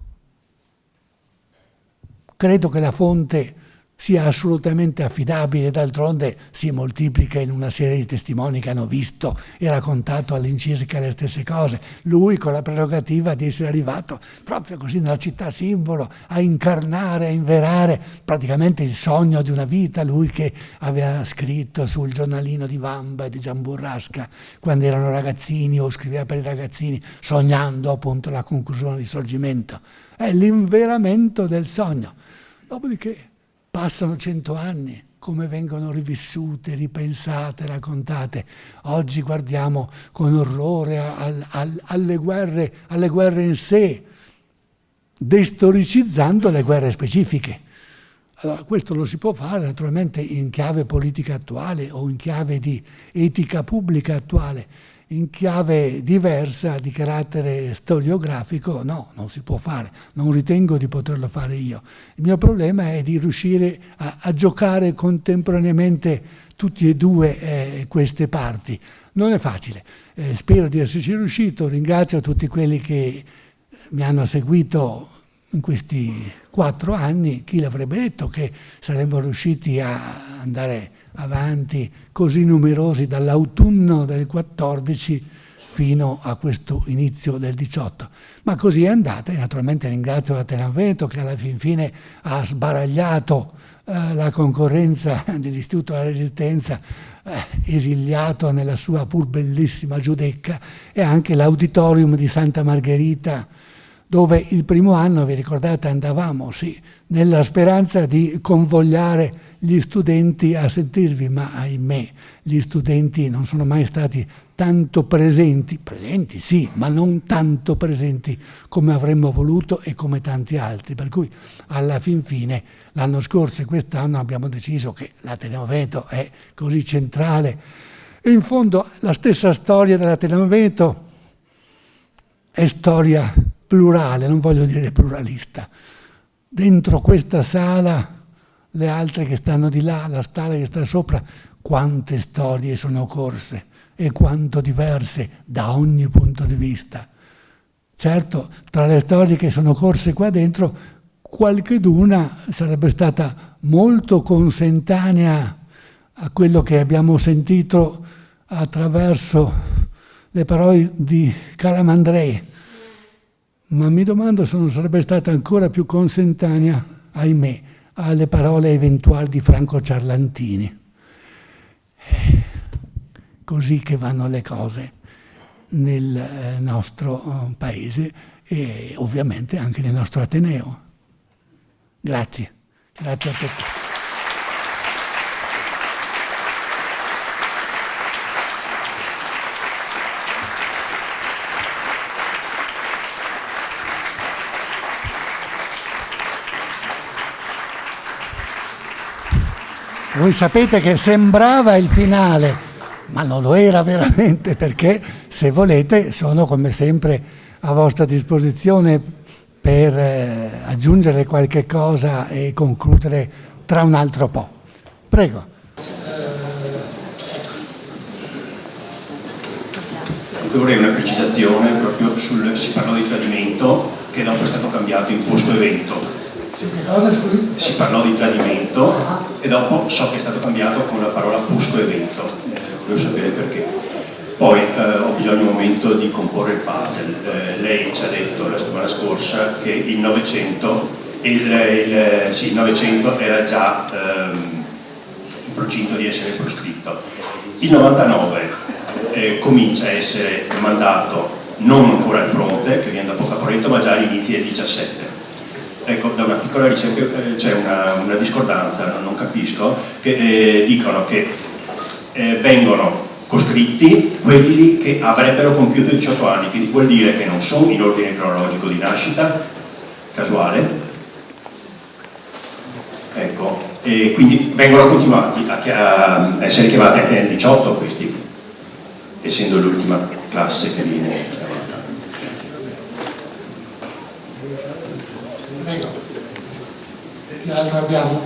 S1: Credo che la fonte sia assolutamente affidabile, d'altronde si moltiplica in una serie di testimoni che hanno visto e raccontato all'incirca le stesse cose. Lui con la prerogativa di essere arrivato proprio così nella città simbolo a incarnare, a inverare praticamente il sogno di una vita, lui che aveva scritto sul giornalino di Vamba e di Gian Burrasca quando erano ragazzini o scriveva per i ragazzini, sognando appunto la conclusione di Sorgimento. È l'inveramento del sogno. Dopodiché passano 100 anni, come vengono rivissute, ripensate, raccontate. Oggi guardiamo con orrore alle guerre in sé, destoricizzando le guerre specifiche. Allora, questo lo si può fare naturalmente in chiave politica attuale o in chiave di etica pubblica attuale. In chiave diversa di carattere storiografico, no, non si può fare, non ritengo di poterlo fare io. Il mio problema è di riuscire a giocare contemporaneamente tutti e 2 queste parti. Non è facile, spero di esserci riuscito, ringrazio tutti quelli che mi hanno seguito in questi 4 anni, chi l'avrebbe detto che saremmo riusciti a andare avanti così numerosi dall'autunno del 14 fino a questo inizio del 18. Ma così è andata e naturalmente ringrazio l'Ateneo Veneto che alla fine ha sbaragliato la concorrenza dell'Istituto della Resistenza, esiliato nella sua pur bellissima Giudecca, e anche l'Auditorium di Santa Margherita, dove il primo anno, vi ricordate, andavamo, sì, nella speranza di convogliare gli studenti a sentirvi, ma ahimè, gli studenti non sono mai stati tanto presenti sì, ma non tanto presenti come avremmo voluto e come tanti altri, per cui alla fin fine l'anno scorso e quest'anno abbiamo deciso che l'Ateneo Veneto è così centrale e in fondo la stessa storia dell'Ateneo Veneto è storia plurale, non voglio dire pluralista. Dentro questa sala, le altre che stanno di là, la sala che sta sopra, quante storie sono corse e quanto diverse da ogni punto di vista. Certo, tra le storie che sono corse qua dentro, qualcheduna sarebbe stata molto consentanea a quello che abbiamo sentito attraverso le parole di Calamandrei, ma mi domando se non sarebbe stata ancora più consentanea, ahimè, alle parole eventuali di Franco Ciarlantini. Così che vanno le cose nel nostro paese e ovviamente anche nel nostro Ateneo. Grazie a tutti. Voi sapete che sembrava il finale, ma non lo era veramente, perché se volete sono come sempre a vostra disposizione per aggiungere qualche cosa e concludere tra un altro po'. Prego.
S2: Vorrei una precisazione proprio si parlò di tradimento che dopo è stato cambiato in posto evento.
S1: Su che cosa, scusi?
S2: Si parlò di tradimento e dopo so che è stato cambiato con la parola posto evento. Volevo sapere perché. Poi ho bisogno un momento di comporre il puzzle. Lei ci ha detto la settimana scorsa che il Novecento era già in procinto di essere proscritto. Il 99 comincia a essere mandato non ancora al fronte, che viene da poco a Caporetto, ma già all'inizio del 17. Ecco, da una piccola ricerca c'è una discordanza, non capisco, che dicono che vengono coscritti quelli che avrebbero compiuto 18 anni, quindi vuol dire che non sono in ordine cronologico di nascita, casuale, ecco, e quindi vengono continuati a essere chiamati anche nel 18 questi, essendo l'ultima classe che viene chiamata.
S1: Prego. Che altro abbiamo?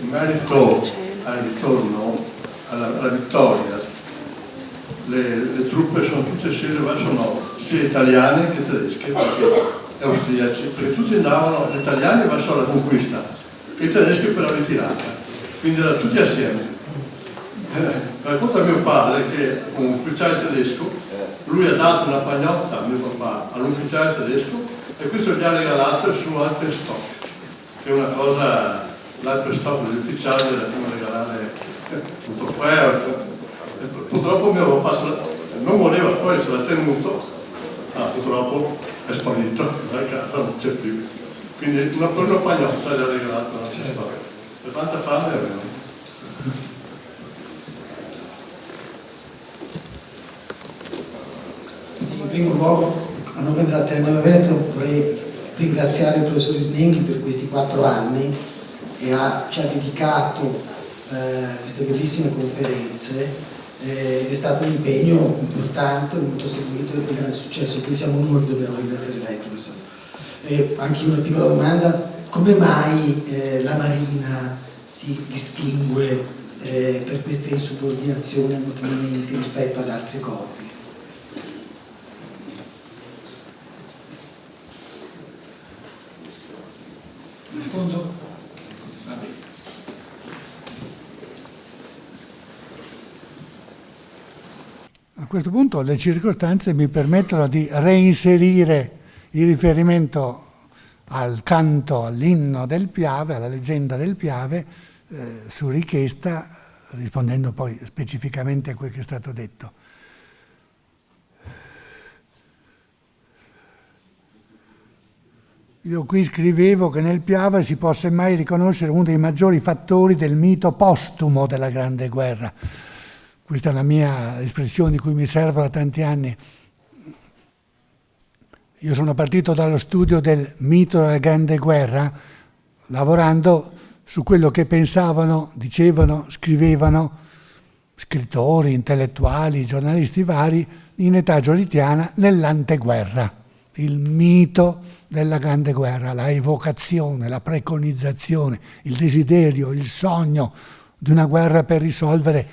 S3: In merito al ritorno, alla vittoria, le truppe sono tutte verso nord, sia italiane che tedesche, e austriaci, perché tutti andavano, gli italiani verso la conquista, e i tedeschi per la ritirata, quindi erano tutti assieme. Racconta mio padre che un ufficiale tedesco, lui ha dato una pagnotta a mio papà all'ufficiale tedesco e questo gli ha regalato il suo Alpenstock, che è una cosa, l'Alpenstock degli ufficiali era come regalare un trofeo. Purtroppo mio papà non voleva, poi se l'ha tenuto, purtroppo è sparito da casa, non c'è più. Quindi una pagnotta gli ha regalato l'Alpenstock. Per quanta fame aveva?
S4: In primo luogo, a nome dell'Ateneo Veneto, vorrei ringraziare il professor Snenghi per questi 4 anni che ci ha dedicato queste bellissime conferenze ed è stato un impegno importante, molto seguito e di grande successo, quindi siamo onori di doverlo ringraziare lei, professore. Anche una piccola domanda: come mai la Marina si distingue per queste insubordinazioni e mutamenti rispetto ad altri corpi?
S1: Rispondo? Va bene. A questo punto le circostanze mi permettono di reinserire il riferimento al canto, all'inno del Piave, alla leggenda del Piave, su richiesta, rispondendo poi specificamente a quel che è stato detto. Io qui scrivevo che nel Piave si può semmai riconoscere uno dei maggiori fattori del mito postumo della Grande Guerra. Questa è la mia espressione di cui mi servo da tanti anni. Io sono partito dallo studio del mito della Grande Guerra, lavorando su quello che pensavano, dicevano, scrivevano scrittori, intellettuali, giornalisti vari in età giolitiana nell'anteguerra. Il mito della Grande Guerra, la evocazione, la preconizzazione, il desiderio, il sogno di una guerra per risolvere,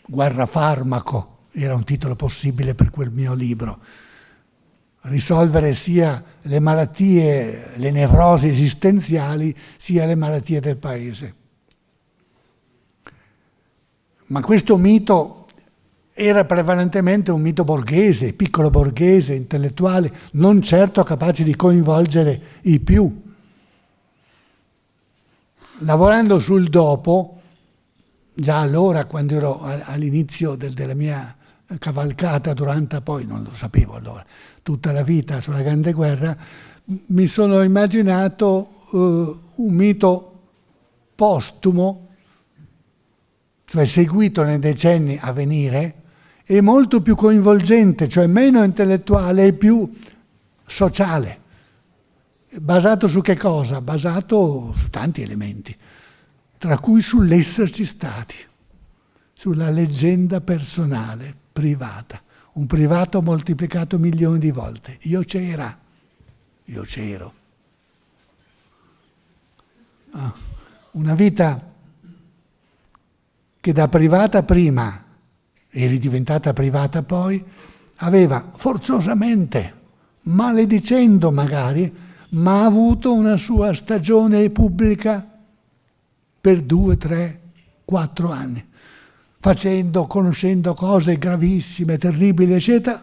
S1: guerra farmaco, era un titolo possibile per quel mio libro, risolvere sia le malattie, le nevrosi esistenziali, sia le malattie del paese. Ma questo mito era prevalentemente un mito borghese, piccolo borghese, intellettuale, non certo capace di coinvolgere i più. Lavorando sul dopo, già allora, quando ero all'inizio della mia cavalcata durante, poi non lo sapevo allora, tutta la vita sulla Grande Guerra, mi sono immaginato un mito postumo, cioè seguito nei decenni a venire, e molto più coinvolgente, cioè meno intellettuale e più sociale. Basato su che cosa? Basato su tanti elementi, tra cui sull'esserci stati, sulla leggenda personale, privata. Un privato moltiplicato milioni di volte. Io c'ero. Una vita che da privata prima, eri diventata privata poi, aveva forzosamente, maledicendo magari, ma ha avuto una sua stagione pubblica per 2, 3, 4 anni, conoscendo cose gravissime, terribili, eccetera,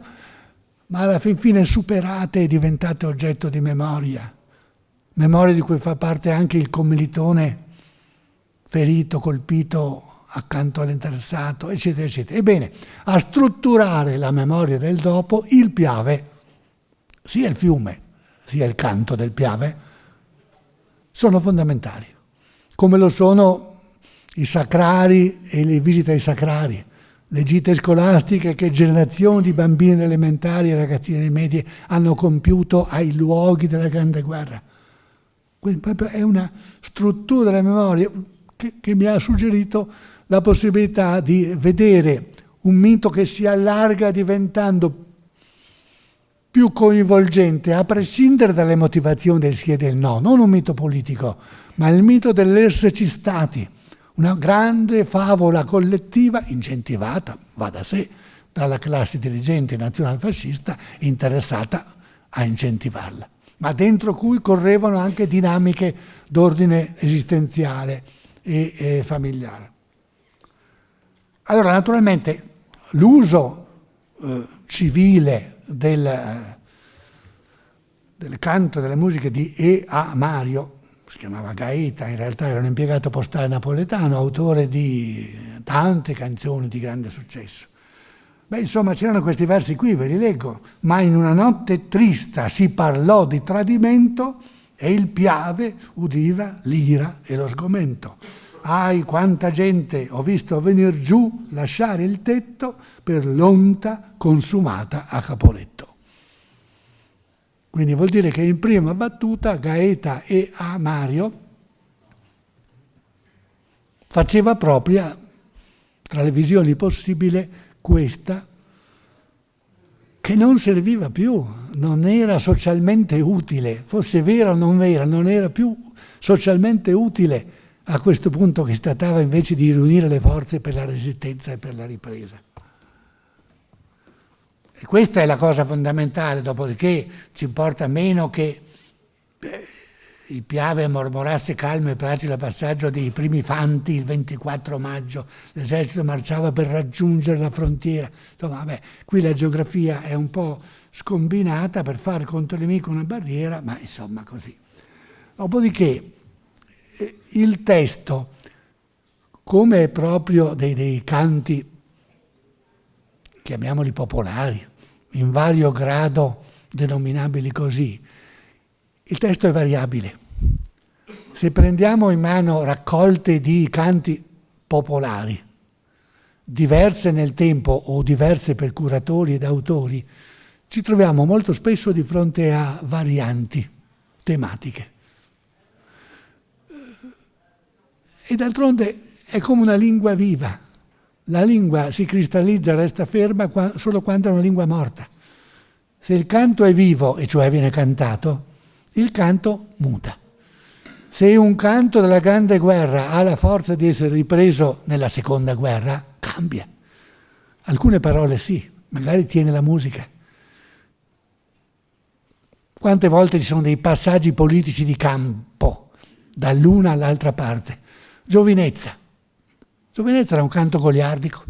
S1: ma alla fin fine superate e diventate oggetto di memoria di cui fa parte anche il commilitone ferito, colpito accanto all'interessato, eccetera, eccetera. Ebbene, a strutturare la memoria del dopo, il Piave, sia il fiume, sia il canto del Piave, sono fondamentali, come lo sono i sacrari e le visite ai sacrari, le gite scolastiche che generazioni di bambini elementari e ragazzini medie hanno compiuto ai luoghi della Grande Guerra. Quindi proprio è una struttura della memoria che mi ha suggerito la possibilità di vedere un mito che si allarga diventando più coinvolgente, a prescindere dalle motivazioni del sì e del no, non un mito politico, ma il mito dell'esserci stati, una grande favola collettiva incentivata, va da sé, dalla classe dirigente nazionalfascista interessata a incentivarla, ma dentro cui correvano anche dinamiche d'ordine esistenziale e familiare. Allora, naturalmente, l'uso civile del canto, delle musiche di E. A. Mario, si chiamava Gaeta, in realtà era un impiegato postale napoletano, autore di tante canzoni di grande successo. Beh, insomma, c'erano questi versi qui, ve li leggo. Ma in una notte trista si parlò di tradimento e il Piave udiva l'ira e lo sgomento. Ahi, quanta gente ho visto venir giù, lasciare il tetto per l'onta consumata a Caporetto. Quindi vuol dire che in prima battuta Gaeta E. A. Mario faceva propria, tra le visioni possibili, questa che non serviva più, non era socialmente utile, fosse vera o non vera, non era più socialmente utile a questo punto che si trattava invece di riunire le forze per la resistenza e per la ripresa. E questa è la cosa fondamentale, dopodiché ci importa meno che il Piave mormorasse calmo e placido il passaggio dei primi fanti il 24 maggio, l'esercito marciava per raggiungere la frontiera. Insomma, vabbè, qui la geografia è un po' scombinata per fare contro il nemico una barriera, ma insomma così. Dopodiché il testo, come è proprio dei canti, chiamiamoli popolari, in vario grado denominabili così, il testo è variabile. Se prendiamo in mano raccolte di canti popolari, diverse nel tempo o diverse per curatori ed autori, ci troviamo molto spesso di fronte a varianti tematiche. E d'altronde è come una lingua viva. La lingua si cristallizza, resta ferma solo quando è una lingua morta. Se il canto è vivo, e cioè viene cantato, il canto muta. Se un canto della Grande Guerra ha la forza di essere ripreso nella Seconda Guerra, cambia. Alcune parole sì, magari tiene la musica. Quante volte ci sono dei passaggi politici di campo, dall'una all'altra parte. Giovinezza. Giovinezza era un canto goliardico.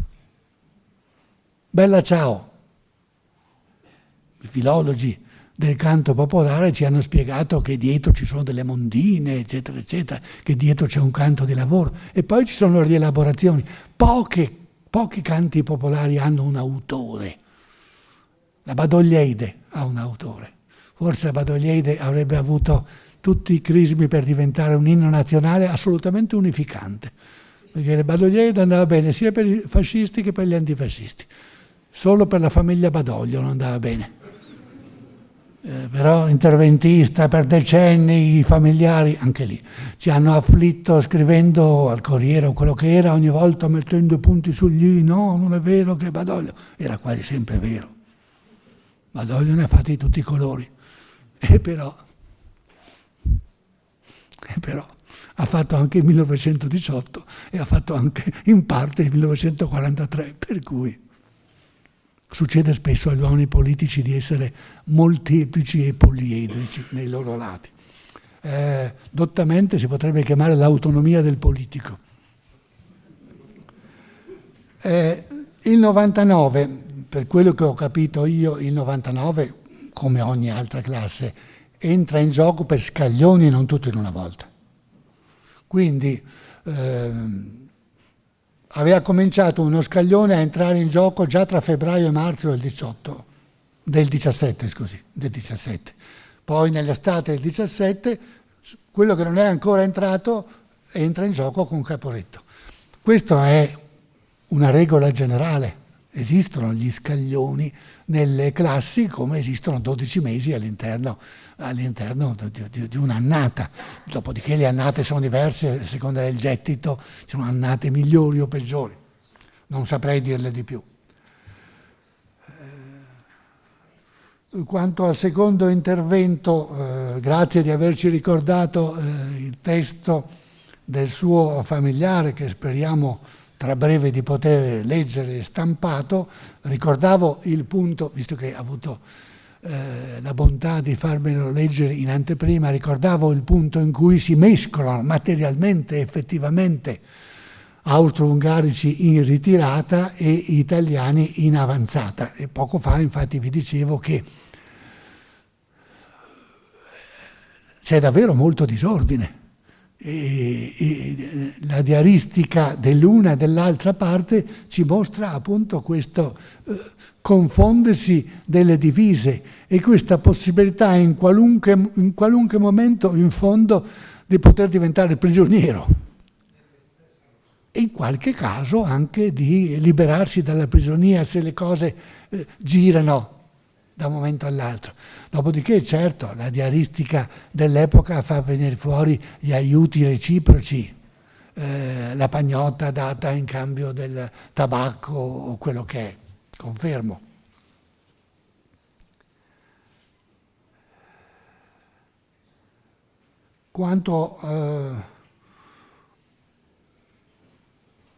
S1: Bella ciao. I filologi del canto popolare ci hanno spiegato che dietro ci sono delle mondine, eccetera, eccetera, che dietro c'è un canto di lavoro. E poi ci sono rielaborazioni. Pochi canti popolari hanno un autore. La Badoglieide ha un autore. Forse la Badoglieide avrebbe avuto tutti i crismi per diventare un inno nazionale assolutamente unificante. Perché la Badoglieide andava bene sia per i fascisti che per gli antifascisti. Solo per la famiglia Badoglio non andava bene. però interventista per decenni, i familiari, anche lì, ci hanno afflitto scrivendo al Corriere o quello che era, ogni volta mettendo i punti sugli i, no, non è vero che Badoglio, era quasi sempre vero. Badoglio ne ha fatti di tutti i colori, e però ha fatto anche il 1918 e ha fatto anche in parte il 1943, per cui succede spesso agli uomini politici di essere molteplici e poliedrici nei loro lati. Dottamente si potrebbe chiamare l'autonomia del politico. Il 99, per quello che ho capito io, il 99, come ogni altra classe, entra in gioco per scaglioni e non tutto in una volta. Quindi aveva cominciato uno scaglione a entrare in gioco già tra febbraio e marzo del 17. Poi nell'estate del 17, quello che non è ancora entrato entra in gioco con Caporetto. Questa è una regola generale. Esistono gli scaglioni nelle classi come esistono 12 mesi all'interno di un'annata. Dopodiché le annate sono diverse a seconda del gettito, ci sono annate migliori o peggiori. Non saprei dirle di più. Quanto al secondo intervento, grazie di averci ricordato il testo del suo familiare, che speriamo tra breve di poter leggere stampato. Ricordavo il punto, visto che ha avuto la bontà di farmelo leggere in anteprima, ricordavo il punto in cui si mescolano materialmente, effettivamente, austro-ungarici in ritirata e italiani in avanzata. E poco fa infatti vi dicevo che c'è davvero molto disordine. E la diaristica dell'una e dell'altra parte ci mostra appunto questo confondersi delle divise e questa possibilità in qualunque momento, in fondo, di poter diventare prigioniero e in qualche caso anche di liberarsi dalla prigionia se le cose girano da un momento all'altro. Dopodiché, certo, la diaristica dell'epoca fa venire fuori gli aiuti reciproci, la pagnotta data in cambio del tabacco o quello che è, confermo. Quanto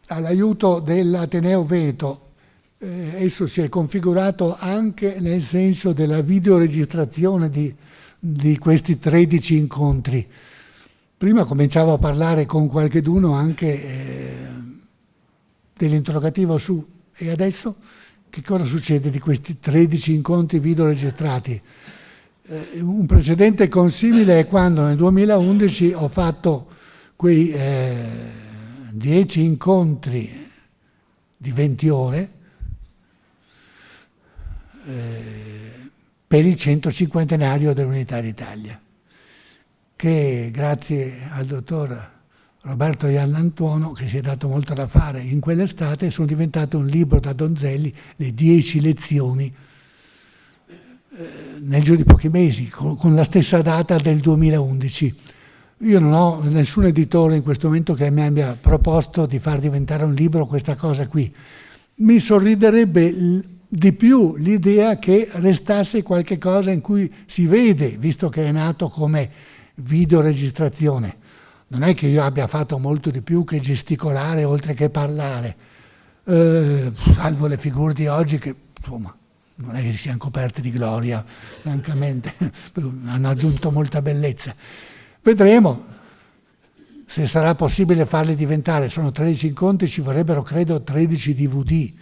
S1: all'aiuto dell'Ateneo Veneto, esso si è configurato anche nel senso della videoregistrazione di questi 13 incontri. Prima cominciavo a parlare con qualcheduno anche dell'interrogativo su e adesso che cosa succede di questi 13 incontri videoregistrati? Un precedente consimile è quando nel 2011 ho fatto quei 10 incontri di 20 ore per il 150° dell'Unità d'Italia, che grazie al dottor Roberto Iannantuono, che si è dato molto da fare in quell'estate, sono diventato un libro da Donzelli, le 10 lezioni, nel giro di pochi mesi, con la stessa data del 2011. Io non ho nessun editore in questo momento che mi abbia proposto di far diventare un libro questa cosa qui. Mi sorriderebbe di più l'idea che restasse qualche cosa in cui si vede, visto che è nato come videoregistrazione. Non è che io abbia fatto molto di più che gesticolare oltre che parlare, salvo le figure di oggi che, insomma, non è che si siano coperte di gloria, francamente, hanno aggiunto molta bellezza. Vedremo se sarà possibile farli diventare, sono 13 incontri, ci vorrebbero credo 13 DVD,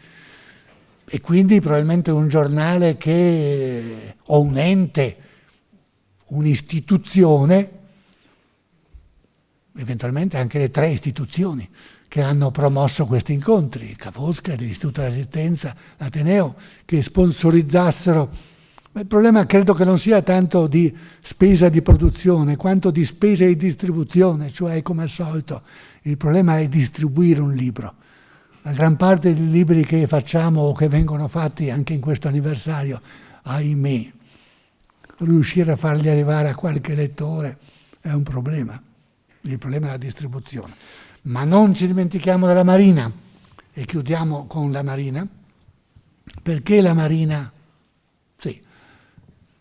S1: e quindi probabilmente un giornale o un ente, un'istituzione, eventualmente anche le 3 istituzioni che hanno promosso questi incontri, Ca' Fosca, l'Istituto della Resistenza, l'Ateneo, che sponsorizzassero. Il problema credo che non sia tanto di spesa di produzione quanto di spesa di distribuzione, cioè come al solito il problema è distribuire un libro. La gran parte dei libri che facciamo o che vengono fatti anche in questo anniversario, ahimè, riuscire a farli arrivare a qualche elettore è un problema. Il problema è la distribuzione. Ma non ci dimentichiamo della Marina, e chiudiamo con la Marina. Perché la Marina? Sì.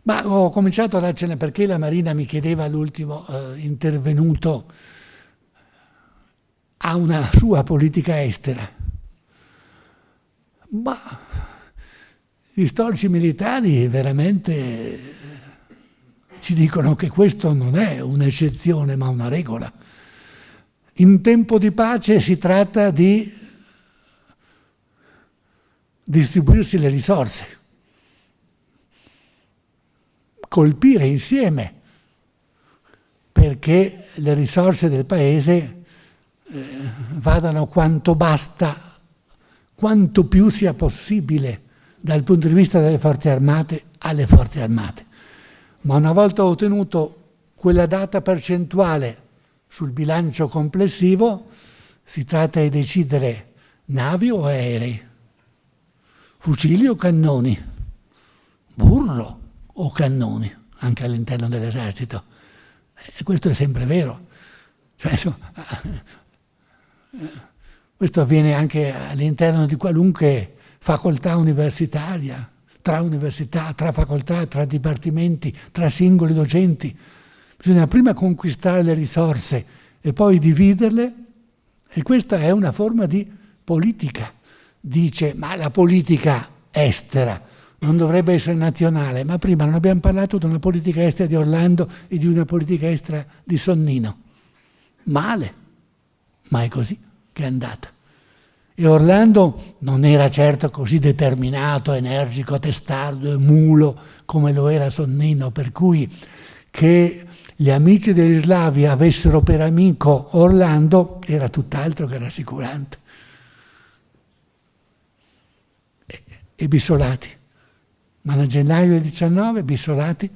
S1: Ma ho cominciato a darcene perché la Marina, mi chiedeva l'ultimo intervenuto, ha una sua politica estera. Ma gli storici militari veramente ci dicono che questo non è un'eccezione ma una regola. In tempo di pace si tratta di distribuirsi le risorse, colpire insieme perché le risorse del paese vadano quanto basta, quanto più sia possibile dal punto di vista delle forze armate alle forze armate. Ma una volta ottenuto quella data percentuale sul bilancio complessivo, si tratta di decidere navi o aerei, fucili o cannoni, burro o cannoni, anche all'interno dell'esercito. E questo è sempre vero. Cioè, questo avviene anche all'interno di qualunque facoltà universitaria, tra facoltà, tra dipartimenti, tra singoli docenti. Bisogna prima conquistare le risorse e poi dividerle, e questa è una forma di politica. Dice, ma la politica estera non dovrebbe essere nazionale, ma prima non abbiamo parlato di una politica estera di Orlando e di una politica estera di Sonnino. Male, ma è così che è andata. E Orlando non era certo così determinato, energico, testardo e mulo come lo era Sonnino, per cui che gli amici degli slavi avessero per amico Orlando era tutt'altro che rassicurante. E Bissolati, ma nel gennaio del 19 Bissolati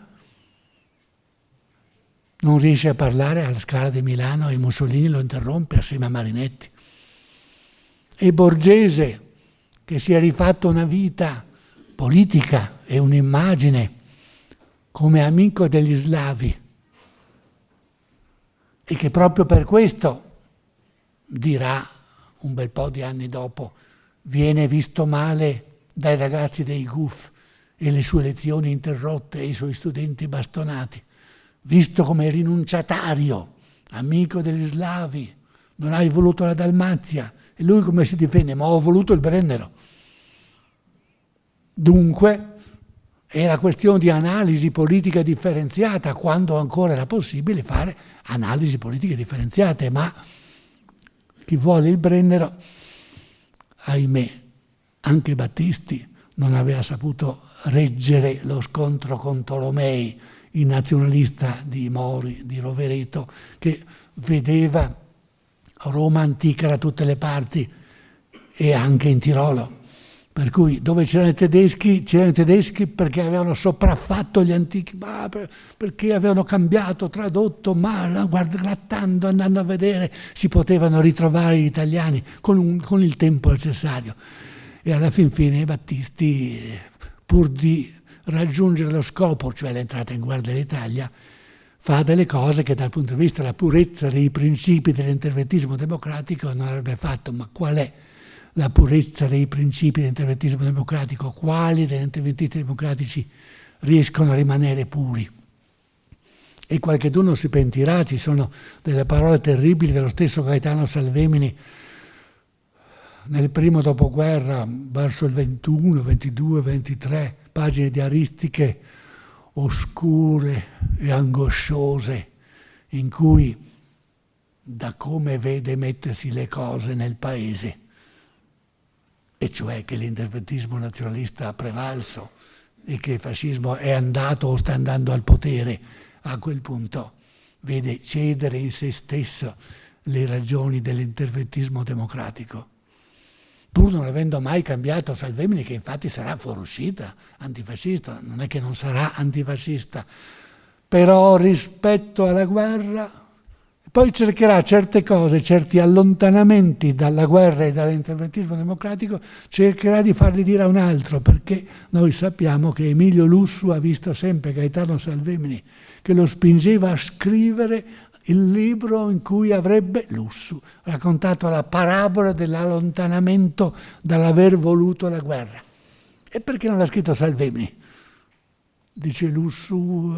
S1: non riesce a parlare alla Scala di Milano e Mussolini lo interrompe assieme a Marinetti. E Borgese, che si è rifatto una vita politica e un'immagine come amico degli slavi, e che proprio per questo, dirà un bel po' di anni dopo, viene visto male dai ragazzi dei GUF e le sue lezioni interrotte e i suoi studenti bastonati, visto come rinunciatario, amico degli slavi, non hai voluto la Dalmazia. E lui come si difende? Ma ho voluto il Brennero. Dunque era questione di analisi politica differenziata, quando ancora era possibile fare analisi politiche differenziate, ma chi vuole il Brennero, ahimè, anche Battisti non aveva saputo reggere lo scontro con Tolomei, il nazionalista di Mori, di Rovereto, che vedeva Roma antica da tutte le parti e anche in Tirolo. Per cui dove c'erano i tedeschi perché avevano sopraffatto gli antichi, perché avevano cambiato, tradotto, ma grattando, andando a vedere, si potevano ritrovare gli italiani con il tempo necessario. E alla fin fine i Battisti, pur di raggiungere lo scopo, cioè l'entrata in guerra dell'Italia, fa delle cose che dal punto di vista della purezza dei principi dell'interventismo democratico non avrebbe fatto. Ma qual è la purezza dei principi dell'interventismo democratico? Quali degli interventisti democratici riescono a rimanere puri? E qualcheduno si pentirà, ci sono delle parole terribili dello stesso Gaetano Salvemini nel primo dopoguerra, verso il 21, 22, 23, pagine diaristiche oscure e angosciose, in cui, da come vede mettersi le cose nel paese, e cioè che l'interventismo nazionalista ha prevalso e che il fascismo è andato o sta andando al potere, a quel punto vede cedere in se stesso le ragioni dell'interventismo democratico, pur non avendo mai cambiato Salvemini, che infatti sarà fuoriuscita antifascista, non è che non sarà antifascista, però rispetto alla guerra Poi cercherà certe cose, certi allontanamenti dalla guerra e dall'interventismo democratico, cercherà di farli dire a un altro, perché noi sappiamo che Emilio Lussu ha visto sempre Gaetano Salvemini che lo spingeva a scrivere il libro in cui avrebbe Lussu raccontato la parabola dell'allontanamento dall'aver voluto la guerra. E perché non l'ha scritto Salvemini? Dice Lussu,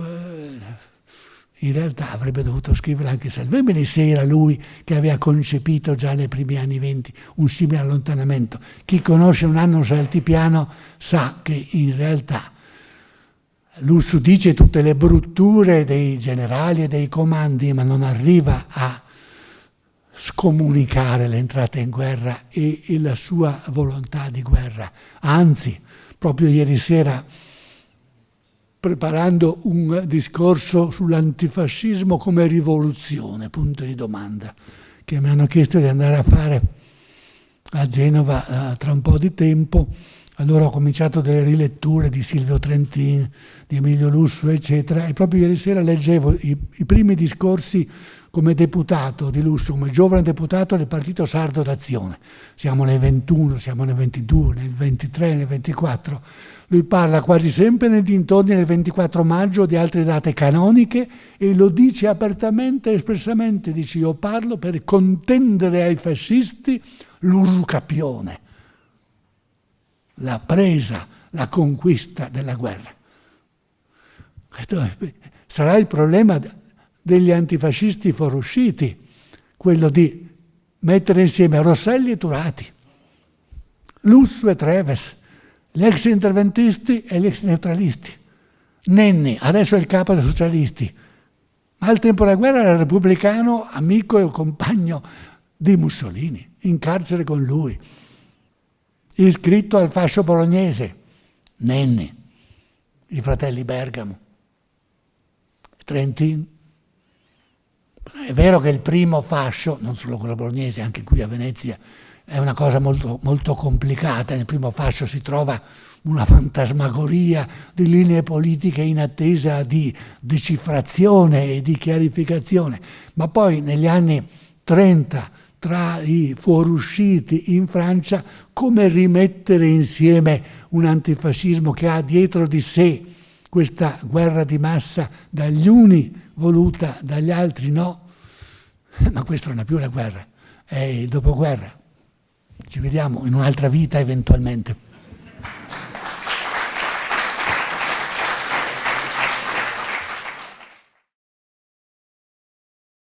S1: in realtà avrebbe dovuto scrivere anche Salvemini se era lui che aveva concepito già nei primi anni '20 un simile allontanamento. Chi conosce un anno Altipiano sa che in realtà Lussu dice tutte le brutture dei generali e dei comandi, ma non arriva a scomunicare l'entrata in guerra e la sua volontà di guerra. Anzi, proprio ieri sera, preparando un discorso sull'antifascismo come rivoluzione, punto di domanda, che mi hanno chiesto di andare a fare a Genova tra un po' di tempo. Allora ho cominciato delle riletture di Silvio Trentin, di Emilio Lussu, eccetera, e proprio ieri sera leggevo i primi discorsi come deputato di Lussu, come giovane deputato del Partito Sardo d'Azione. Siamo nel 21, siamo nel 22, nel 23, nel 24. Lui parla quasi sempre nei dintorni del 24 maggio o di altre date canoniche e lo dice apertamente e espressamente, dice: io parlo per contendere ai fascisti l'usucapione, la presa, la conquista della guerra. Questo sarà il problema degli antifascisti fuorusciti, quello di mettere insieme Rosselli e Turati, Lussu e Treves, gli ex interventisti e gli ex neutralisti. Nenni, adesso è il capo dei socialisti, ma al tempo della guerra era repubblicano, amico e compagno di Mussolini, in carcere con lui, iscritto al fascio bolognese. Nenni, i fratelli Bergamo, Trentin. È vero che il primo fascio, non solo quello bolognese, anche qui a Venezia, è una cosa molto, molto complicata. Nel primo fascio si trova una fantasmagoria di linee politiche in attesa di decifrazione e di chiarificazione, ma poi negli anni 30, tra i fuorusciti in Francia, come rimettere insieme un antifascismo che ha dietro di sé questa guerra di massa dagli uni voluta, dagli altri no? Ma questo non è più la guerra, è il dopoguerra. Ci vediamo in un'altra vita eventualmente.